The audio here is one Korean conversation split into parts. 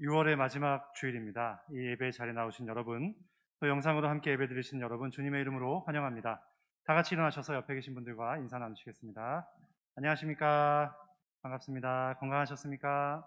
6월의 마지막 주일입니다. 이 예배 자리에 나오신 여러분, 또 영상으로 함께 예배 드리신 여러분, 주님의 이름으로 환영합니다. 다 같이 일어나셔서 옆에 계신 분들과 인사 나누시겠습니다. 안녕하십니까? 반갑습니다. 건강하셨습니까?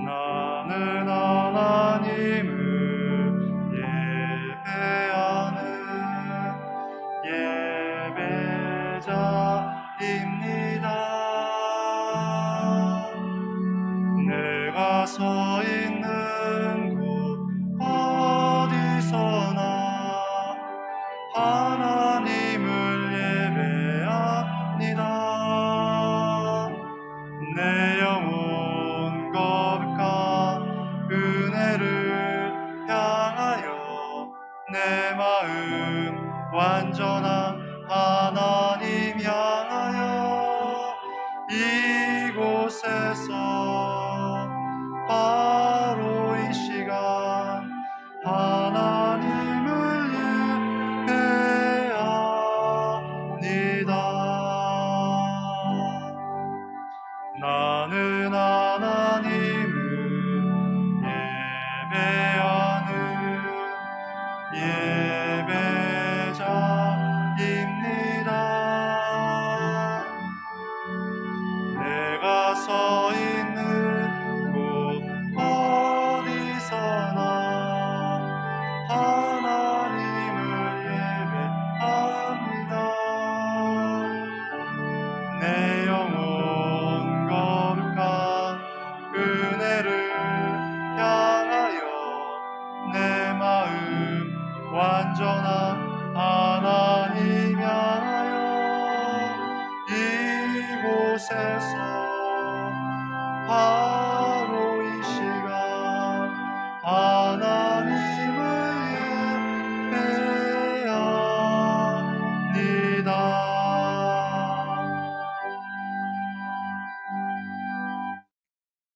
나는 하나님을 예배하는 내가 서 있는 곳 어디서나 하나님을 예배합니다. 내 영혼 거룩한 은혜를 향하여 내 마음 완전한 하나님 향하여 이곳에서 바로 이 시간 하나님을 예배합니다. 나는 하나님을 예배하는 예배자입니다. 내가 서 있는 곳 어디서나 하나님을 예배합니다. 내 영혼 거룩한 은혜를 향하여 내 마음 완전한 하나님 향하여 이곳에서 바로 이 시간 하나님을 예배합니다.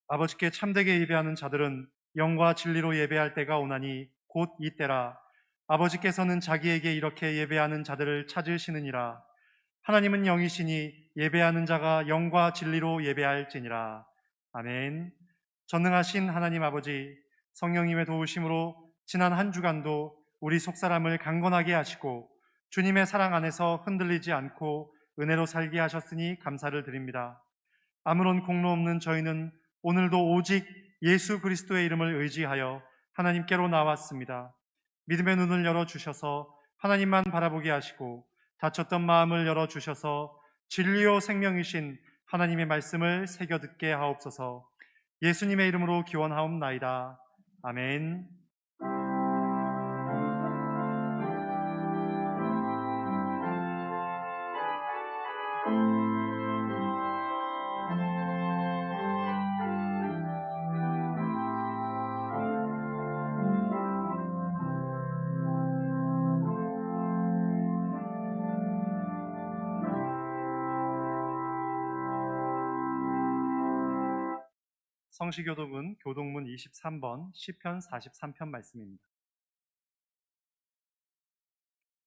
아버지께 참되게 예배하는 자들은 영과 진리로 예배할 때가 오나니 곧 이때라. 아버지께서는 자기에게 이렇게 예배하는 자들을 찾으시느니라. 하나님은 영이시니 예배하는 자가 영과 진리로 예배할지니라. 아멘. 전능하신 하나님 아버지, 성령님의 도우심으로 지난 한 주간도 우리 속사람을 강건하게 하시고 주님의 사랑 안에서 흔들리지 않고 은혜로 살게 하셨으니 감사를 드립니다. 아무런 공로 없는 저희는 오늘도 오직 예수 그리스도의 이름을 의지하여 하나님께로 나왔습니다. 믿음의 눈을 열어주셔서 하나님만 바라보게 하시고 닫혔던 마음을 열어주셔서 진리요 생명이신 하나님의 말씀을 새겨 듣게 하옵소서. 예수님의 이름으로 기원하옵나이다. 아멘. 성시교독은 교독문 23번 시편 43편 말씀입니다.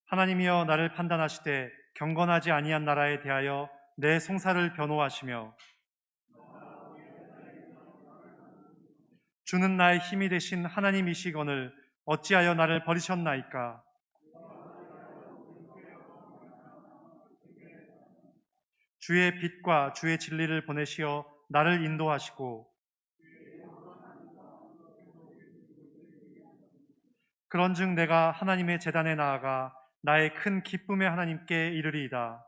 하나님이여 나를 판단하시되 경건하지 아니한 나라에 대하여 내 송사를 변호하시며 주는 나의 힘이 되신 하나님이시거늘 어찌하여 나를 버리셨나이까. 주의 빛과 주의 진리를 보내시어 나를 인도하시고 그런즉 내가 하나님의 제단에 나아가 나의 큰 기쁨의 하나님께 이르리이다.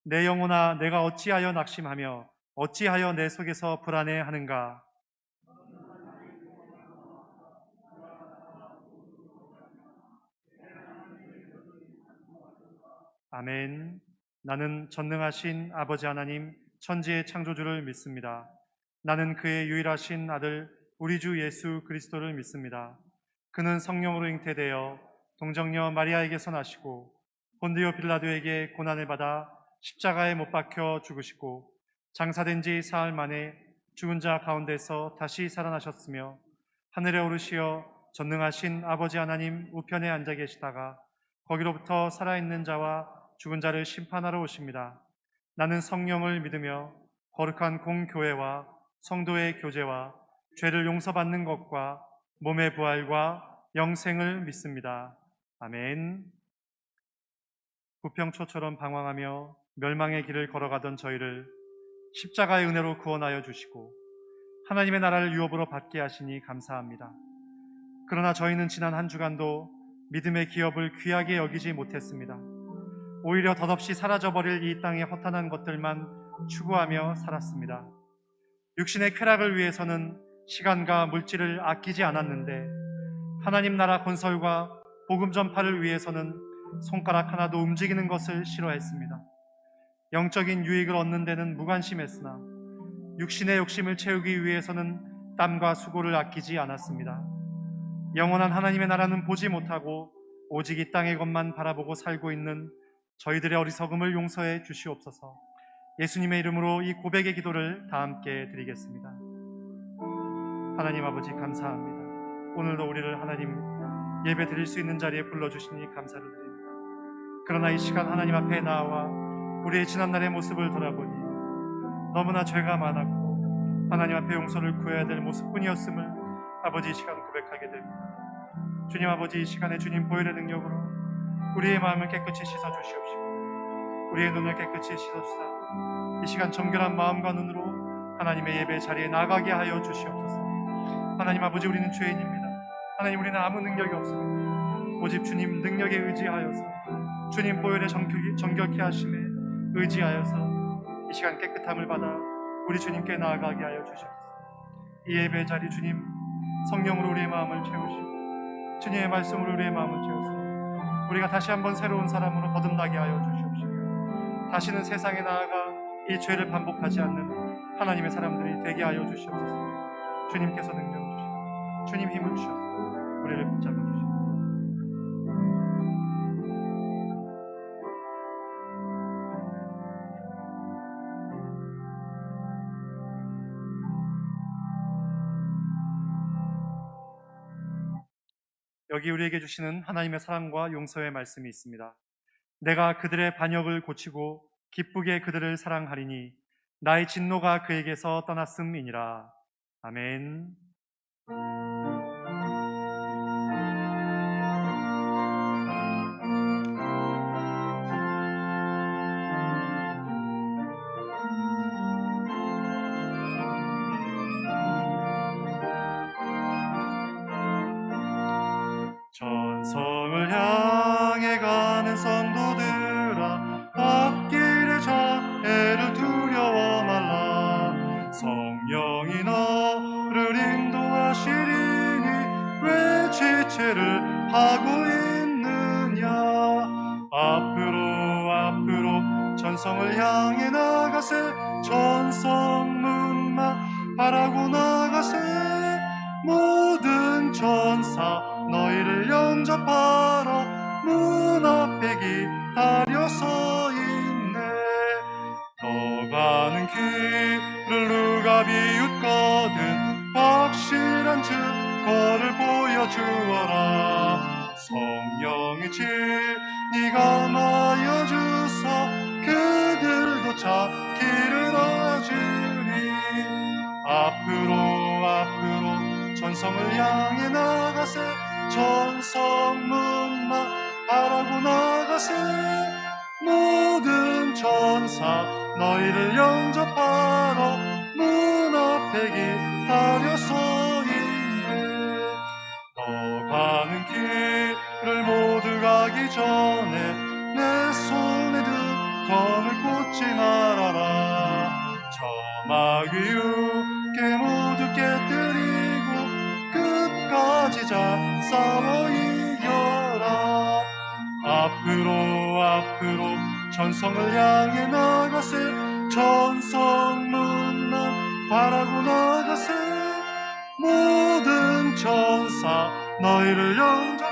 내 영혼아 내가 어찌하여 낙심하며 어찌하여 내 속에서 불안해하는가. 아멘. 나는 전능하신 아버지 하나님 천지의 창조주를 믿습니다. 나는 그의 유일하신 아들 우리 주 예수 그리스도를 믿습니다. 그는 성령으로 잉태되어 동정녀 마리아에게서 나시고 본디오 빌라도에게 고난을 받아 십자가에 못 박혀 죽으시고 장사된 지 사흘 만에 죽은 자 가운데서 다시 살아나셨으며 하늘에 오르시어 전능하신 아버지 하나님 우편에 앉아 계시다가 거기로부터 살아있는 자와 죽은 자를 심판하러 오십니다. 나는 성령을 믿으며 거룩한 공교회와 성도의 교제와 죄를 용서받는 것과 몸의 부활과 영생을 믿습니다. 아멘. 부평초처럼 방황하며 멸망의 길을 걸어가던 저희를 십자가의 은혜로 구원하여 주시고 하나님의 나라를 유업으로 받게 하시니 감사합니다. 그러나 저희는 지난 한 주간도 믿음의 기업을 귀하게 여기지 못했습니다. 오히려 덧없이 사라져버릴 이 땅의 허탄한 것들만 추구하며 살았습니다. 육신의 쾌락을 위해서는 시간과 물질을 아끼지 않았는데 하나님 나라 건설과 복음 전파를 위해서는 손가락 하나도 움직이는 것을 싫어했습니다. 영적인 유익을 얻는 데는 무관심했으나 육신의 욕심을 채우기 위해서는 땀과 수고를 아끼지 않았습니다. 영원한 하나님의 나라는 보지 못하고 오직 이 땅의 것만 바라보고 살고 있는 저희들의 어리석음을 용서해 주시옵소서. 예수님의 이름으로 이 고백의 기도를 다 함께 드리겠습니다. 하나님 아버지 감사합니다. 오늘도 우리를 하나님 예배 드릴 수 있는 자리에 불러주시니 감사를 드립니다. 그러나 이 시간 하나님 앞에 나와 우리의 지난날의 모습을 돌아보니 너무나 죄가 많았고 하나님 앞에 용서를 구해야 될 모습뿐이었음을 아버지 이 시간 고백하게 됩니다. 주님 아버지 이 시간에 주님 보혈의 능력으로 우리의 마음을 깨끗이 씻어주시옵시고 우리의 눈을 깨끗이 씻어주사 이 시간 정결한 마음과 눈으로 하나님의 예배 자리에 나가게 하여 주시옵소서. 하나님 아버지 우리는 죄인입니다. 하나님 우리는 아무 능력이 없습니다. 오직 주님 능력에 의지하여서 주님 보혈의 정결케 하심에 의지하여서 이 시간 깨끗함을 받아 우리 주님께 나아가게 하여 주시옵소서. 이 예배 자리 주님 성령으로 우리의 마음을 채우시고 주님의 말씀으로 우리의 마음을 채우시고 우리가 다시 한번 새로운 사람으로 거듭나게 하여 주시옵시고 다시는 세상에 나아가 이 죄를 반복하지 않는 하나님의 사람들이 되게 하여 주시옵소서. 주님께서 능력을 주시고 주님 힘을 주셔서 우리를 붙잡아 주시옵소서. 여기 우리에게 주시는 하나님의 사랑과 용서의 말씀이 있습니다. 내가 그들의 반역을 고치고 기쁘게 그들을 사랑하리니 나의 진노가 그에게서 떠났음이니라. 아멘. 전성을 향해 가는 성도들아 앞길의 장애를 두려워 말라. 성령이 너를 인도하시리니 왜 지체를 하고 있느냐. 앞으로 전성을 향해 나가세. 전성문만 바라고 나가세. 모든 천사 너희를 영접하러 문 앞에 기다려 서 있네. 너 가는 길을 누가 비웃거든 확실한 증거를 보여주어라. 성령의 진리가 마여 주사 그들도 찾기를 얻으리. 앞으로 전성을 향해 나가세. 전성문만 바라고 나가세. 모든 천사 너희를 영접하러 문 앞에 기다려 서 있네. 너 가는 길을 모두 가기 전에 내 손에 든 검을 꽂지 말아라. 저마귀 육게 모두 깨뜨리고 끝까지 잘 싸워 이겨라. 앞으로 전성을 향해 나가세. 전성문만 바라고 나가세. 모든 천사 너희를 영접하라.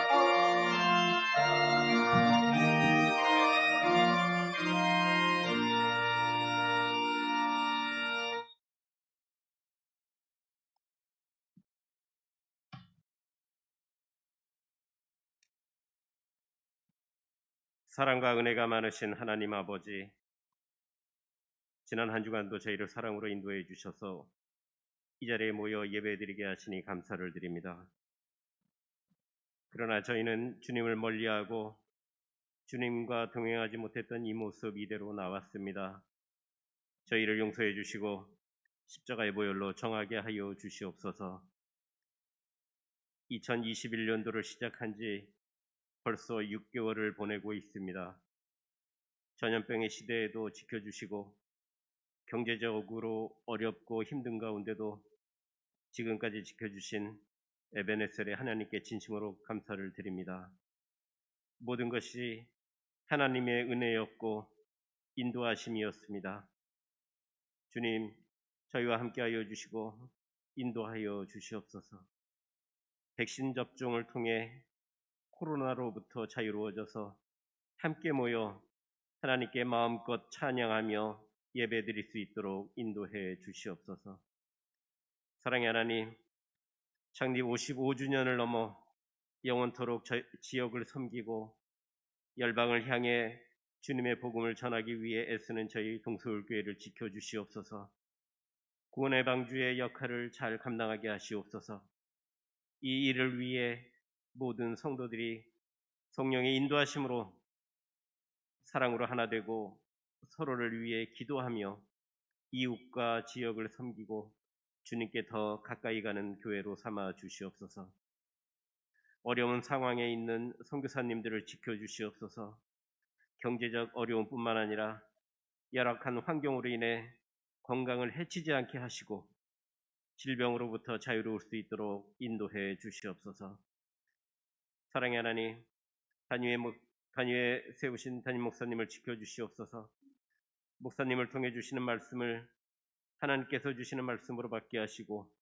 사랑과 은혜가 많으신 하나님 아버지, 지난 한 주간도 저희를 사랑으로 인도해 주셔서 이 자리에 모여 예배드리게 하시니 감사를 드립니다. 그러나 저희는 주님을 멀리하고 주님과 동행하지 못했던 이 모습 이대로 나왔습니다. 저희를 용서해 주시고 십자가의 보혈로 정하게 하여 주시옵소서. 2021년도를 시작한 지 벌써 6개월을 보내고 있습니다. 전염병의 시대에도 지켜주시고 경제적으로 어렵고 힘든 가운데도 지금까지 지켜주신 에베네셀의 하나님께 진심으로 감사를 드립니다. 모든 것이 하나님의 은혜였고 인도하심이었습니다. 주님, 저희와 함께하여 주시고 인도하여 주시옵소서. 백신 접종을 통해 코로나로부터 자유로워져서 함께 모여 하나님께 마음껏 찬양하며 예배드릴 수 있도록 인도해 주시옵소서. 사랑의 하나님, 창립 55주년을 넘어 영원토록 지역을 섬기고 열방을 향해 주님의 복음을 전하기 위해 애쓰는 저희 동서울교회를 지켜주시옵소서. 구원의 방주의 역할을 잘 감당하게 하시옵소서. 이 일을 위해 모든 성도들이 성령의 인도하심으로 사랑으로 하나 되고 서로를 위해 기도하며 이웃과 지역을 섬기고 주님께 더 가까이 가는 교회로 삼아 주시옵소서. 어려운 상황에 있는 선교사님들을 지켜주시옵소서. 경제적 어려움뿐만 아니라 열악한 환경으로 인해 건강을 해치지 않게 하시고 질병으로부터 자유로울 수 있도록 인도해 주시옵소서. 사랑의 하나님, 단위에 세우신 담임 목사님을 지켜주시옵소서. 목사님을 통해 주시는 말씀을 하나님께서 주시는 말씀으로 받게 하시고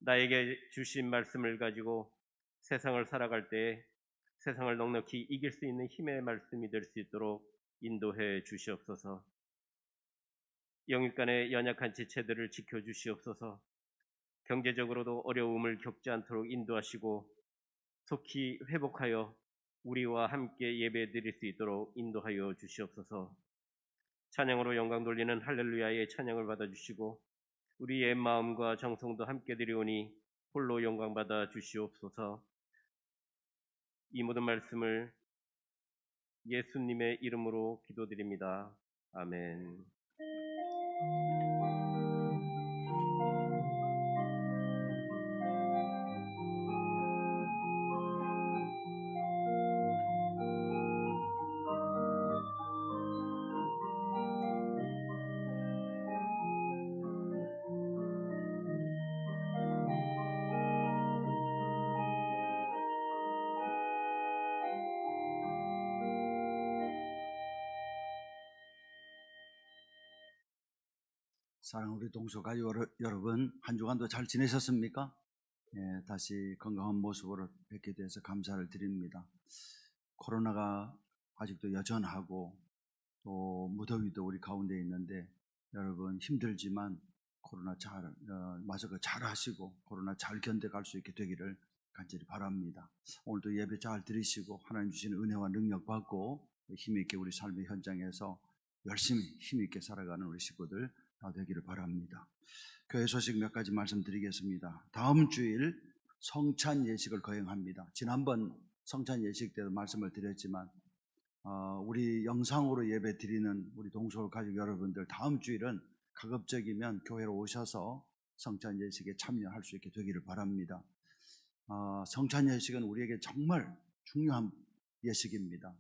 나에게 주신 말씀을 가지고 세상을 살아갈 때에 세상을 넉넉히 이길 수 있는 힘의 말씀이 될 수 있도록 인도해 주시옵소서. 영육간의 연약한 지체들을 지켜주시옵소서. 경제적으로도 어려움을 겪지 않도록 인도하시고 속히 회복하여 우리와 함께 예배드릴 수 있도록 인도하여 주시옵소서. 찬양으로 영광 돌리는 할렐루야의 찬양을 받아주시고 우리의 마음과 정성도 함께 드리오니 홀로 영광 받아 주시옵소서. 이 모든 말씀을 예수님의 이름으로 기도드립니다. 아멘. 사랑하는 우리 동서가족 여러분, 한 주간도 잘 지내셨습니까? 예, 다시 건강한 모습으로 뵙게 돼서 감사를 드립니다. 코로나가 아직도 여전하고 또 무더위도 우리 가운데 있는데 여러분 힘들지만 코로나 마스크 잘 하시고 코로나 잘 견뎌갈 수 있게 되기를 간절히 바랍니다. 오늘도 예배 잘 드리시고 하나님 주시는 은혜와 능력 받고 힘있게 우리 삶의 현장에서 열심히 힘있게 살아가는 우리 식구들 다 되기를 바랍니다. 교회 소식 몇 가지 말씀드리겠습니다. 다음 주일 성찬 예식을 거행합니다. 지난번 성찬 예식 때도 말씀을 드렸지만 우리 영상으로 예배 드리는 우리 동서울 가족 여러분들 다음 주일은 가급적이면 교회로 오셔서 성찬 예식에 참여할 수 있게 되기를 바랍니다. 성찬 예식은 우리에게 정말 중요한 예식입니다.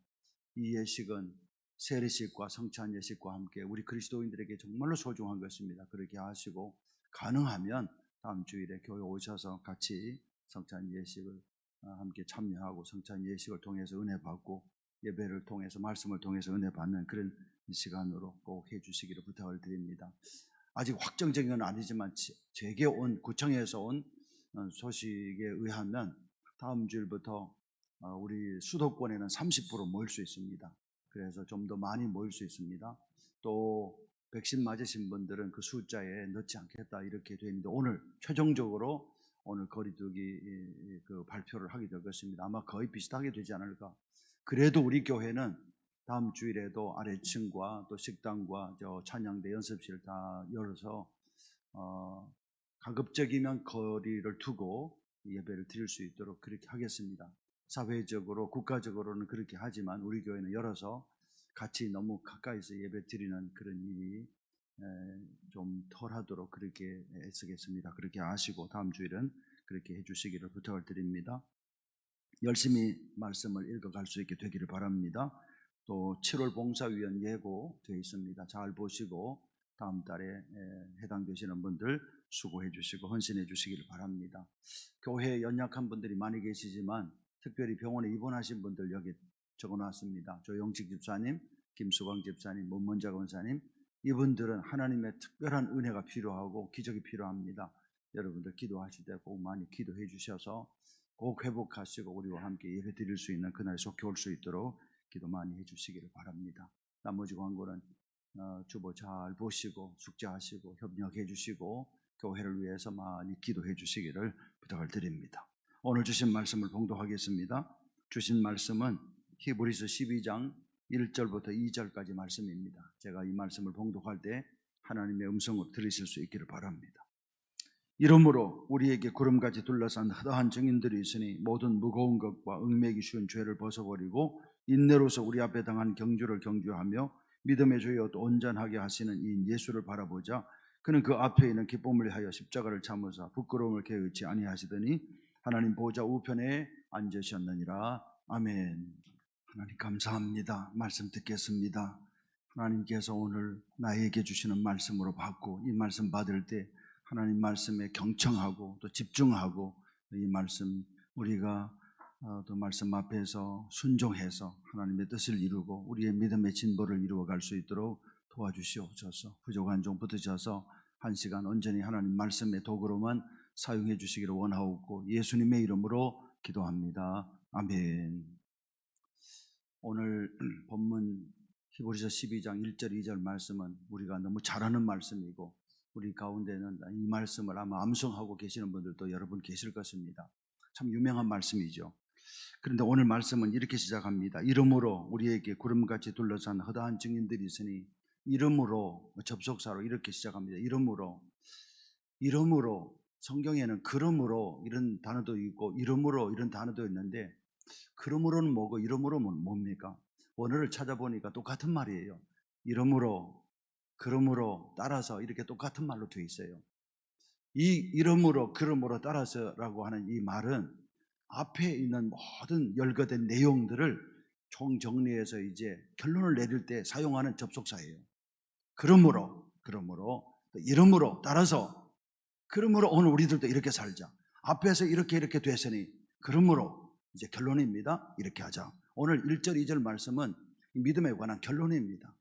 이 예식은 세례식과 성찬 예식과 함께 우리 그리스도인들에게 정말로 소중한 것입니다. 그렇게 하시고 가능하면 다음 주일에 교회 오셔서 같이 성찬 예식을 함께 참여하고 성찬 예식을 통해서 은혜 받고 예배를 통해서 말씀을 통해서 은혜 받는 그런 시간으로 꼭 해주시기를 부탁을 드립니다. 아직 확정적인 건 아니지만 제게 구청에서 온 소식에 의하면 다음 주일부터 우리 수도권에는 30% 모일 수 있습니다. 그래서 좀 더 많이 모일 수 있습니다. 또 백신 맞으신 분들은 그 숫자에 넣지 않겠다 이렇게 되어 있는데 오늘 최종적으로 오늘 거리두기 그 발표를 하게 될 것입니다. 아마 거의 비슷하게 되지 않을까. 그래도 우리 교회는 다음 주일에도 아래층과 또 식당과 저 찬양대 연습실 다 열어서 가급적이면 거리를 두고 예배를 드릴 수 있도록 그렇게 하겠습니다. 사회적으로 국가적으로는 그렇게 하지만 우리 교회는 열어서 같이 너무 가까이서 예배 드리는 그런 일이 좀 덜하도록 그렇게 애쓰겠습니다. 그렇게 아시고 다음 주일은 그렇게 해주시기를 부탁을 드립니다. 열심히 말씀을 읽어갈 수 있게 되기를 바랍니다. 또 7월 봉사위원 예고 되어 있습니다. 잘 보시고 다음 달에 해당되시는 분들 수고해 주시고 헌신해 주시기를 바랍니다. 교회에 연약한 분들이 많이 계시지만 특별히 병원에 입원하신 분들 여기 적어놨습니다. 조영직 집사님, 김수광 집사님, 문문자 권사님, 이분들은 하나님의 특별한 은혜가 필요하고 기적이 필요합니다. 여러분들 기도하실 때 꼭 많이 기도해 주셔서 꼭 회복하시고 우리와 함께 예배 드릴 수 있는 그날에 속해 올 수 있도록 기도 많이 해 주시기를 바랍니다. 나머지 광고는 주보 잘 보시고 숙제하시고 협력해 주시고 교회를 위해서 많이 기도해 주시기를 부탁을 드립니다. 오늘 주신 말씀을 봉독하겠습니다. 주신 말씀은 히브리서 12장 1절부터 2절까지 말씀입니다. 제가 이 말씀을 봉독할 때 하나님의 음성을 들으실 수 있기를 바랍니다. 이러므로 우리에게 구름같이 둘러싼 허다한 증인들이 있으니 모든 무거운 것과 얽매기 쉬운 죄를 벗어버리고 인내로서 우리 앞에 당한 경주를 경주하며 믿음의 주여 또 온전하게 하시는 이 예수를 바라보자. 그는 그 앞에 있는 기쁨을 위하여 십자가를 참으사 부끄러움을 개의치 아니하시더니 하나님 보좌 우편에 앉으셨느니라. 아멘. 하나님 감사합니다. 말씀 듣겠습니다. 하나님께서 오늘 나에게 주시는 말씀으로 받고 이 말씀 받을 때 하나님 말씀에 경청하고 또 집중하고 이 말씀 우리가 또 말씀 앞에서 순종해서 하나님의 뜻을 이루고 우리의 믿음의 진보를 이루어갈 수 있도록 도와주시옵소서. 부족한 종 붙으셔서 한 시간 온전히 하나님 말씀의 도구로만 사용해 주시기를 원하옵고 예수님의 이름으로 기도합니다. 아멘. 오늘 본문 히브리서 12장 1절 2절 말씀은 우리가 너무 잘 아는 말씀이고 우리 가운데는 이 말씀을 아마 암송하고 계시는 분들도 여러분 계실 것입니다. 참 유명한 말씀이죠. 그런데 오늘 말씀은 이렇게 시작합니다. 이름으로 우리에게 구름같이 둘러싼 허다한 증인들이 있으니 이름으로 접속사로 이렇게 시작합니다. 이름으로 성경에는 그러므로 이런 단어도 있고 이름으로 이런 단어도 있는데 그러므로는 뭐고 이름으로는 뭡니까? 원어를 찾아보니까 똑같은 말이에요. 이름으로 그러므로 따라서 이렇게 똑같은 말로 되어 있어요. 이 이름으로 그러므로 따라서라고 하는 이 말은 앞에 있는 모든 열거된 내용들을 총정리해서 이제 결론을 내릴 때 사용하는 접속사예요. 그러므로 이름으로 따라서 그러므로 오늘 우리들도 이렇게 살자. 앞에서 이렇게 됐으니 그러므로 이제 결론입니다. 이렇게 하자. 오늘 1절 2절 말씀은 믿음에 관한 결론입니다.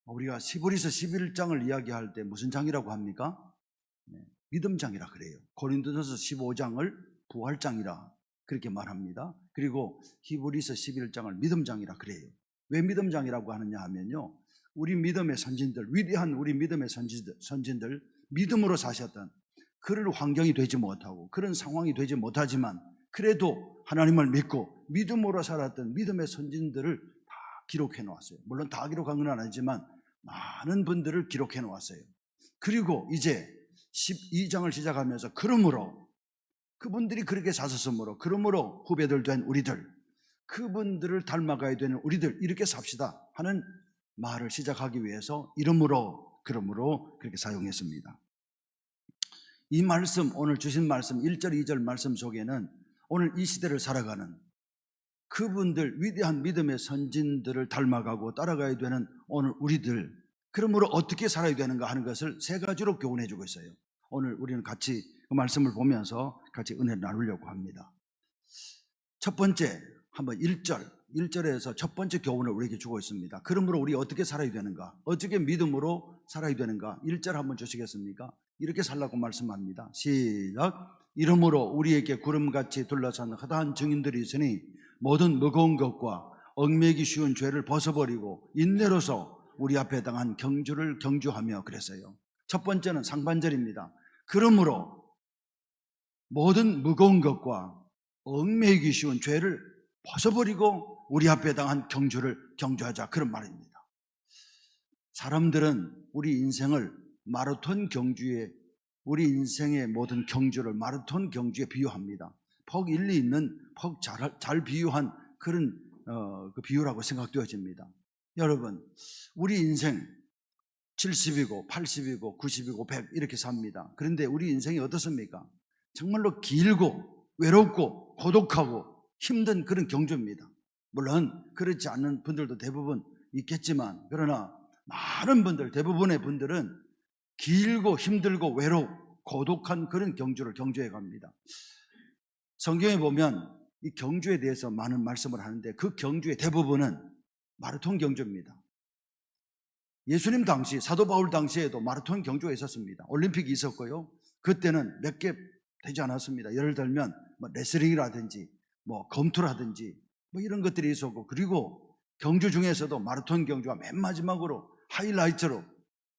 우리가 히브리서 11장을 이야기할 때 무슨 장이라고 합니까? 믿음장이라 그래요. 고린도전서 15장을 부활장이라 그렇게 말합니다. 그리고 히브리서 11장을 믿음장이라 그래요. 왜 믿음장이라고 하느냐 하면요, 우리 믿음의 선진들, 위대한 우리 믿음의 선진들 믿음으로 사셨던 그런 환경이 되지 못하고 그런 상황이 되지 못하지만 그래도 하나님을 믿고 믿음으로 살았던 믿음의 선진들을 다 기록해 놓았어요. 물론 다 기록한 건 아니지만 많은 분들을 기록해 놓았어요. 그리고 이제 12장을 시작하면서 그러므로 그분들이 그렇게 사셨으므로 그러므로 후배들 된 우리들 그분들을 닮아가야 되는 우리들 이렇게 삽시다 하는 말을 시작하기 위해서 이름으로 그러므로 그렇게 사용했습니다. 이 말씀 오늘 주신 말씀 1절 2절 말씀 속에는 오늘 이 시대를 살아가는 그분들 위대한 믿음의 선진들을 닮아가고 따라가야 되는 오늘 우리들 그러므로 어떻게 살아야 되는가 하는 것을 세 가지로 교훈해 주고 있어요. 오늘 우리는 같이 그 말씀을 보면서 같이 은혜를 나누려고 합니다. 첫 번째 한번 1절에서 첫 번째 교훈을 우리에게 주고 있습니다. 그러므로 우리 어떻게 살아야 되는가, 어떻게 믿음으로 살아야 되는가. 1절 한번 주시겠습니까? 이렇게 살라고 말씀합니다. 시작. 이러므로 우리에게 구름같이 둘러싼 허다한 증인들이 있으니 모든 무거운 것과 얽매기 쉬운 죄를 벗어버리고 인내로서 우리 앞에 당한 경주를 경주하며 그랬어요. 첫 번째는 상반절입니다. 그러므로 모든 무거운 것과 얽매기 쉬운 죄를 벗어버리고 우리 앞에 당한 경주를 경주하자 그런 말입니다. 사람들은 우리 인생을 마라톤 경주에 우리 인생의 모든 경주를 마라톤 경주에 비유합니다. 퍽 일리 있는 퍽 잘 비유한 그런 그 비유라고 생각되어집니다. 여러분 우리 인생 70이고 80이고 90이고 100 이렇게 삽니다. 그런데 우리 인생이 어떻습니까? 정말로 길고 외롭고 외롭고 고독하고 힘든 그런 경주입니다. 물론 그렇지 않는 분들도 대부분 있겠지만, 그러나 많은 분들, 대부분의 분들은 길고 힘들고 외롭고 고독한 그런 경주를 경주해 갑니다. 성경에 보면 이 경주에 대해서 많은 말씀을 하는데, 그 경주의 대부분은 마라톤 경주입니다. 예수님 당시, 사도 바울 당시에도 마라톤 경주가 있었습니다. 올림픽이 있었고요. 그때는 몇 개 되지 않았습니다. 예를 들면 레슬링이라든지 검투라든지 이런 것들이 있었고, 그리고 경주 중에서도 마라톤 경주가 맨 마지막으로 하이라이트로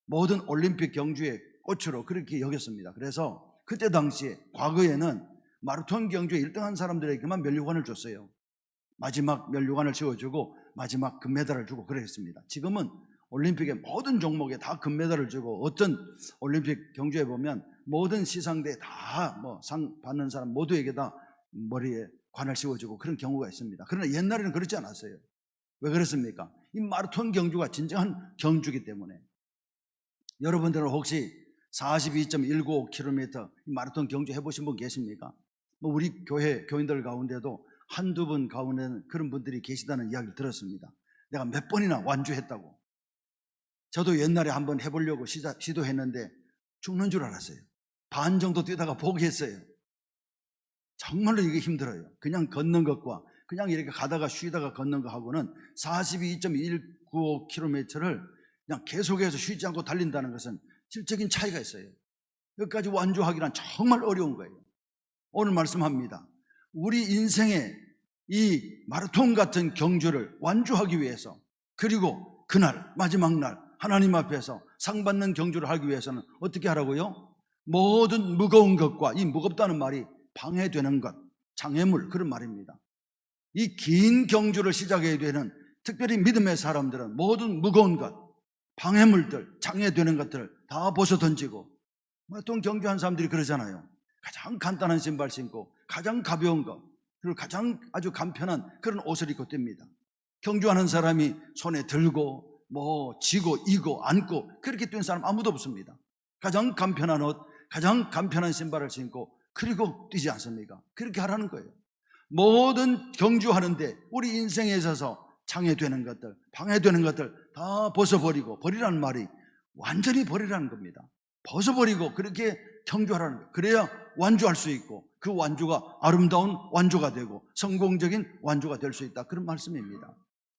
모든 올림픽 경주의 꽃으로 그렇게 여겼습니다. 그래서 그때 당시에, 과거에는 마라톤 경주에 1등한 사람들에게만 면류관을 줬어요. 마지막 면류관을 씌워주고 마지막 금메달을 주고 그랬습니다. 지금은 올림픽의 모든 종목에 다 금메달을 주고, 어떤 올림픽 경주에 보면 모든 시상대에 다 상 받는 사람 모두에게 다 머리에 관을 씌워주고 그런 경우가 있습니다. 그러나 옛날에는 그렇지 않았어요. 왜 그렇습니까? 이 마라톤 경주가 진정한 경주이기 때문에. 여러분들은 혹시 42.195km 마라톤 경주 해보신 분 계십니까? 우리 교회 교인들 가운데도 한두 분 가운데는 그런 분들이 계시다는 이야기를 들었습니다. 내가 몇 번이나 완주했다고. 저도 옛날에 한번 해보려고 시도했는데 죽는 줄 알았어요. 반 정도 뛰다가 포기했어요. 정말로 이게 힘들어요. 그냥 걷는 것과 그냥 이렇게 가다가 쉬다가 걷는 거하고는 42.195km를 그냥 계속해서 쉬지 않고 달린다는 것은 질적인 차이가 있어요. 여기까지 완주하기란 정말 어려운 거예요. 오늘 말씀합니다. 우리 인생의 이 마라톤 같은 경주를 완주하기 위해서, 그리고 그날 마지막 날 하나님 앞에서 상 받는 경주를 하기 위해서는 어떻게 하라고요? 모든 무거운 것과, 이 무겁다는 말이 방해되는 것, 장애물, 그런 말입니다. 이 긴 경주를 시작해야 되는, 특별히 믿음의 사람들은 모든 무거운 것, 방해물들, 장애되는 것들을 다 벗어던지고, 마라톤 경주한 사람들이 그러잖아요. 가장 간단한 신발 신고 가장 가벼운 것, 그리고 가장 아주 간편한 그런 옷을 입고 뜁니다. 경주하는 사람이 손에 들고 쥐고 이고 안고 그렇게 뛴 사람 아무도 없습니다. 가장 간편한 옷, 가장 간편한 신발을 신고 그리고 뛰지 않습니까? 그렇게 하라는 거예요. 모든 경주하는데 우리 인생에 있어서 장애되는 것들, 방해되는 것들 다 벗어버리고, 버리라는 말이 완전히 버리라는 겁니다. 벗어버리고 그렇게 경주하라는 거예요. 그래야 완주할 수 있고, 그 완주가 아름다운 완주가 되고 성공적인 완주가 될 수 있다, 그런 말씀입니다.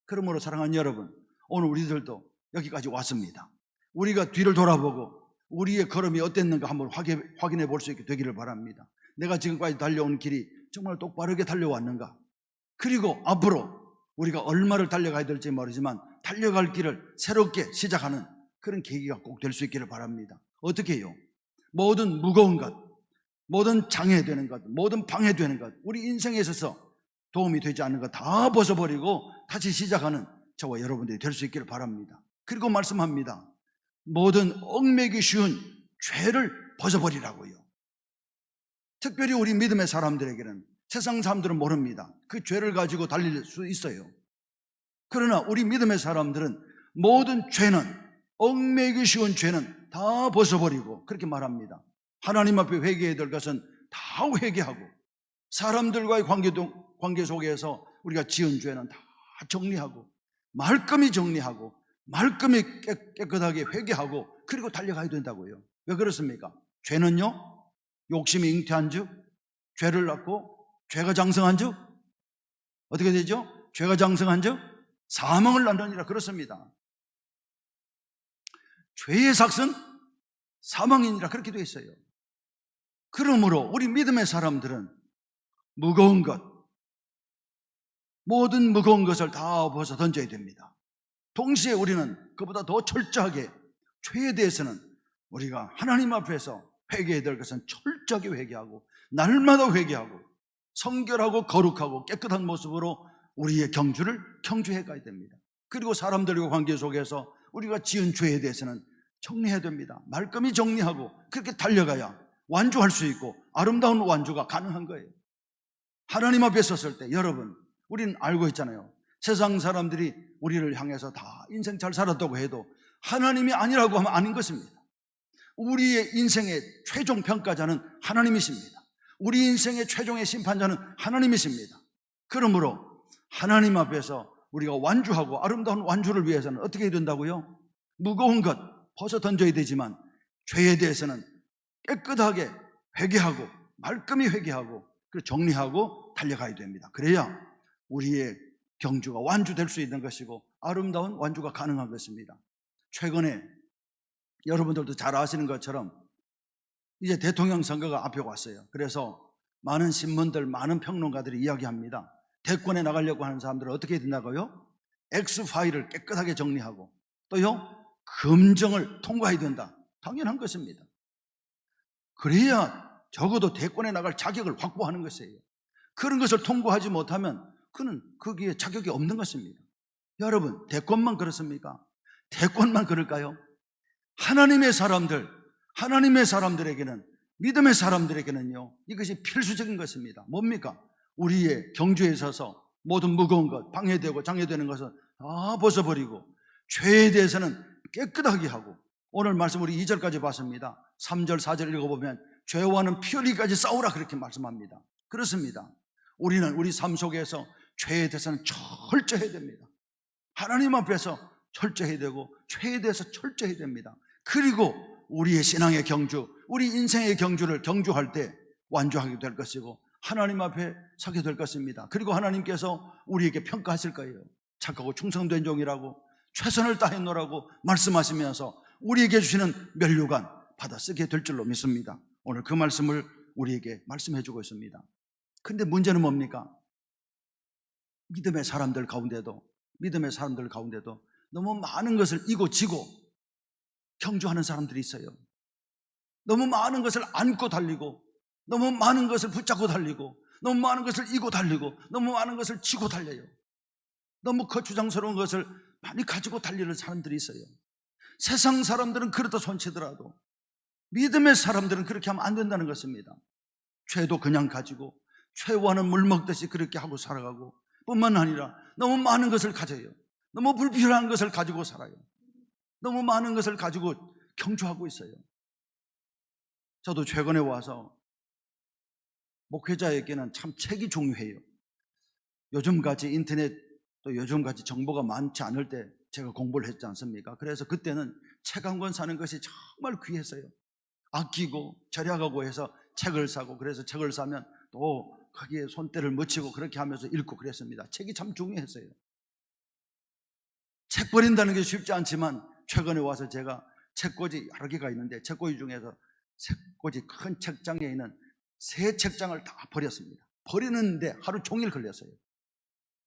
그러므로 사랑하는 여러분, 오늘 우리들도 여기까지 왔습니다. 우리가 뒤를 돌아보고 우리의 걸음이 어땠는가 한번 확인해 볼 수 있게 되기를 바랍니다. 내가 지금까지 달려온 길이 정말 똑바르게 달려왔는가, 그리고 앞으로 우리가 얼마를 달려가야 될지 모르지만 달려갈 길을 새롭게 시작하는 그런 계기가 꼭 될 수 있기를 바랍니다. 어떻게 해요? 모든 무거운 것, 모든 장애되는 것, 모든 방해되는 것, 우리 인생에 있어서 도움이 되지 않는 것 다 벗어버리고 다시 시작하는 저와 여러분들이 될 수 있기를 바랍니다. 그리고 말씀합니다. 모든 얽매기 쉬운 죄를 벗어버리라고요. 특별히 우리 믿음의 사람들에게는, 세상 사람들은 모릅니다. 그 죄를 가지고 달릴 수 있어요. 그러나 우리 믿음의 사람들은 모든 죄는, 얽매기 쉬운 죄는 다 벗어버리고 그렇게 말합니다. 하나님 앞에 회개해야 될 것은 다 회개하고, 사람들과의 관계 속에서 우리가 지은 죄는 다 정리하고, 말끔히 정리하고, 말끔히 깨끗하게 회개하고, 그리고 달려가야 된다고요. 왜 그렇습니까? 죄는요, 욕심이 잉태한 즉 죄를 낳고, 죄가 장성한 즉 어떻게 되죠? 죄가 장성한 즉 사망을 낳느니라, 그렇습니다. 죄의 삭은 사망이니라, 그렇게 되어 있어요. 그러므로 우리 믿음의 사람들은 무거운 것, 모든 무거운 것을 다 벗어 던져야 됩니다. 동시에 우리는 그보다 더 철저하게 죄에 대해서는 우리가 하나님 앞에서 회개해야 될 것은 철저하게 회개하고, 날마다 회개하고, 성결하고 거룩하고 깨끗한 모습으로 우리의 경주를 경주해 가야 됩니다. 그리고 사람들과 관계 속에서 우리가 지은 죄에 대해서는 정리해야 됩니다. 말끔히 정리하고 그렇게 달려가야 완주할 수 있고 아름다운 완주가 가능한 거예요. 하나님 앞에 섰을 때 여러분, 우리는 알고 있잖아요. 세상 사람들이 우리를 향해서 다 인생 잘 살았다고 해도 하나님이 아니라고 하면 아닌 것입니다. 우리의 인생의 최종 평가자는 하나님이십니다. 우리 인생의 최종의 심판자는 하나님이십니다. 그러므로 하나님 앞에서 우리가 완주하고 아름다운 완주를 위해서는 어떻게 해야 된다고요? 무거운 것 벗어 던져야 되지만 죄에 대해서는 깨끗하게 회개하고 말끔히 회개하고 그리고 정리하고 달려가야 됩니다. 그래야 우리의 경주가 완주될 수 있는 것이고 아름다운 완주가 가능한 것입니다. 최근에 여러분들도 잘 아시는 것처럼 이제 대통령 선거가 앞에 왔어요. 그래서 많은 신문들, 많은 평론가들이 이야기합니다. 대권에 나가려고 하는 사람들은 어떻게 해야 된다고요? X파일을 깨끗하게 정리하고 또요, 검증을 통과해야 된다. 당연한 것입니다. 그래야 적어도 대권에 나갈 자격을 확보하는 것이에요. 그런 것을 통과하지 못하면 그는 거기에 자격이 없는 것입니다. 여러분, 대권만 그렇습니까? 대권만 그럴까요? 하나님의 사람들에게는, 믿음의 사람들에게는요, 이것이 필수적인 것입니다. 뭡니까? 우리의 경주에 있어서 모든 무거운 것, 방해되고 장애되는 것은 다 벗어버리고 죄에 대해서는 깨끗하게 하고, 오늘 말씀 우리 2절까지 봤습니다. 3절, 4절 읽어보면 죄와는 피 흘리기까지 싸우라 그렇게 말씀합니다. 그렇습니다. 우리는 우리 삶 속에서 죄에 대해서는 철저해야 됩니다. 하나님 앞에서 철저해야 되고 죄에 대해서 철저해야 됩니다. 그리고 우리의 신앙의 경주, 우리 인생의 경주를 경주할 때 완주하게 될 것이고 하나님 앞에 서게 될 것입니다. 그리고 하나님께서 우리에게 평가하실 거예요. 착하고 충성된 종이라고, 최선을 다했노라고 말씀하시면서 우리에게 주시는 면류관 받아 쓰게 될 줄로 믿습니다. 오늘 그 말씀을 우리에게 말씀해 주고 있습니다. 근데 문제는 뭡니까? 믿음의 사람들 가운데도 너무 많은 것을 이고 지고 경주하는 사람들이 있어요. 너무 많은 것을 안고 달리고, 너무 많은 것을 붙잡고 달리고, 너무 많은 것을 이고 달리고, 너무 많은 것을 지고 달려요. 너무 거추장스러운 것을 많이 가지고 달리는 사람들이 있어요. 세상 사람들은 그렇다 손치더라도 믿음의 사람들은 그렇게 하면 안 된다는 것입니다. 죄도 그냥 가지고 죄와는 물 먹듯이 그렇게 하고 살아가고, 뿐만 아니라 너무 많은 것을 가져요. 너무 불필요한 것을 가지고 살아요. 너무 많은 것을 가지고 경주하고 있어요. 저도 최근에 와서 목회자에게는 참 책이 중요해요. 요즘같이 인터넷 또 요즘같이 정보가 많지 않을 때 제가 공부를 했지 않습니까? 그래서 그때는 책 한 권 사는 것이 정말 귀했어요. 아끼고 절약하고 해서 책을 사고, 그래서 책을 사면 또 거기에 손때를 묻히고 그렇게 하면서 읽고 그랬습니다. 책이 참 중요했어요. 책 버린다는 게 쉽지 않지만 최근에 와서 제가 책꽂이 여러 개가 있는데 책꽂이 중에서 책꽂이 큰 책장에 있는 3책장을 다 버렸습니다. 버리는데 하루 종일 걸렸어요.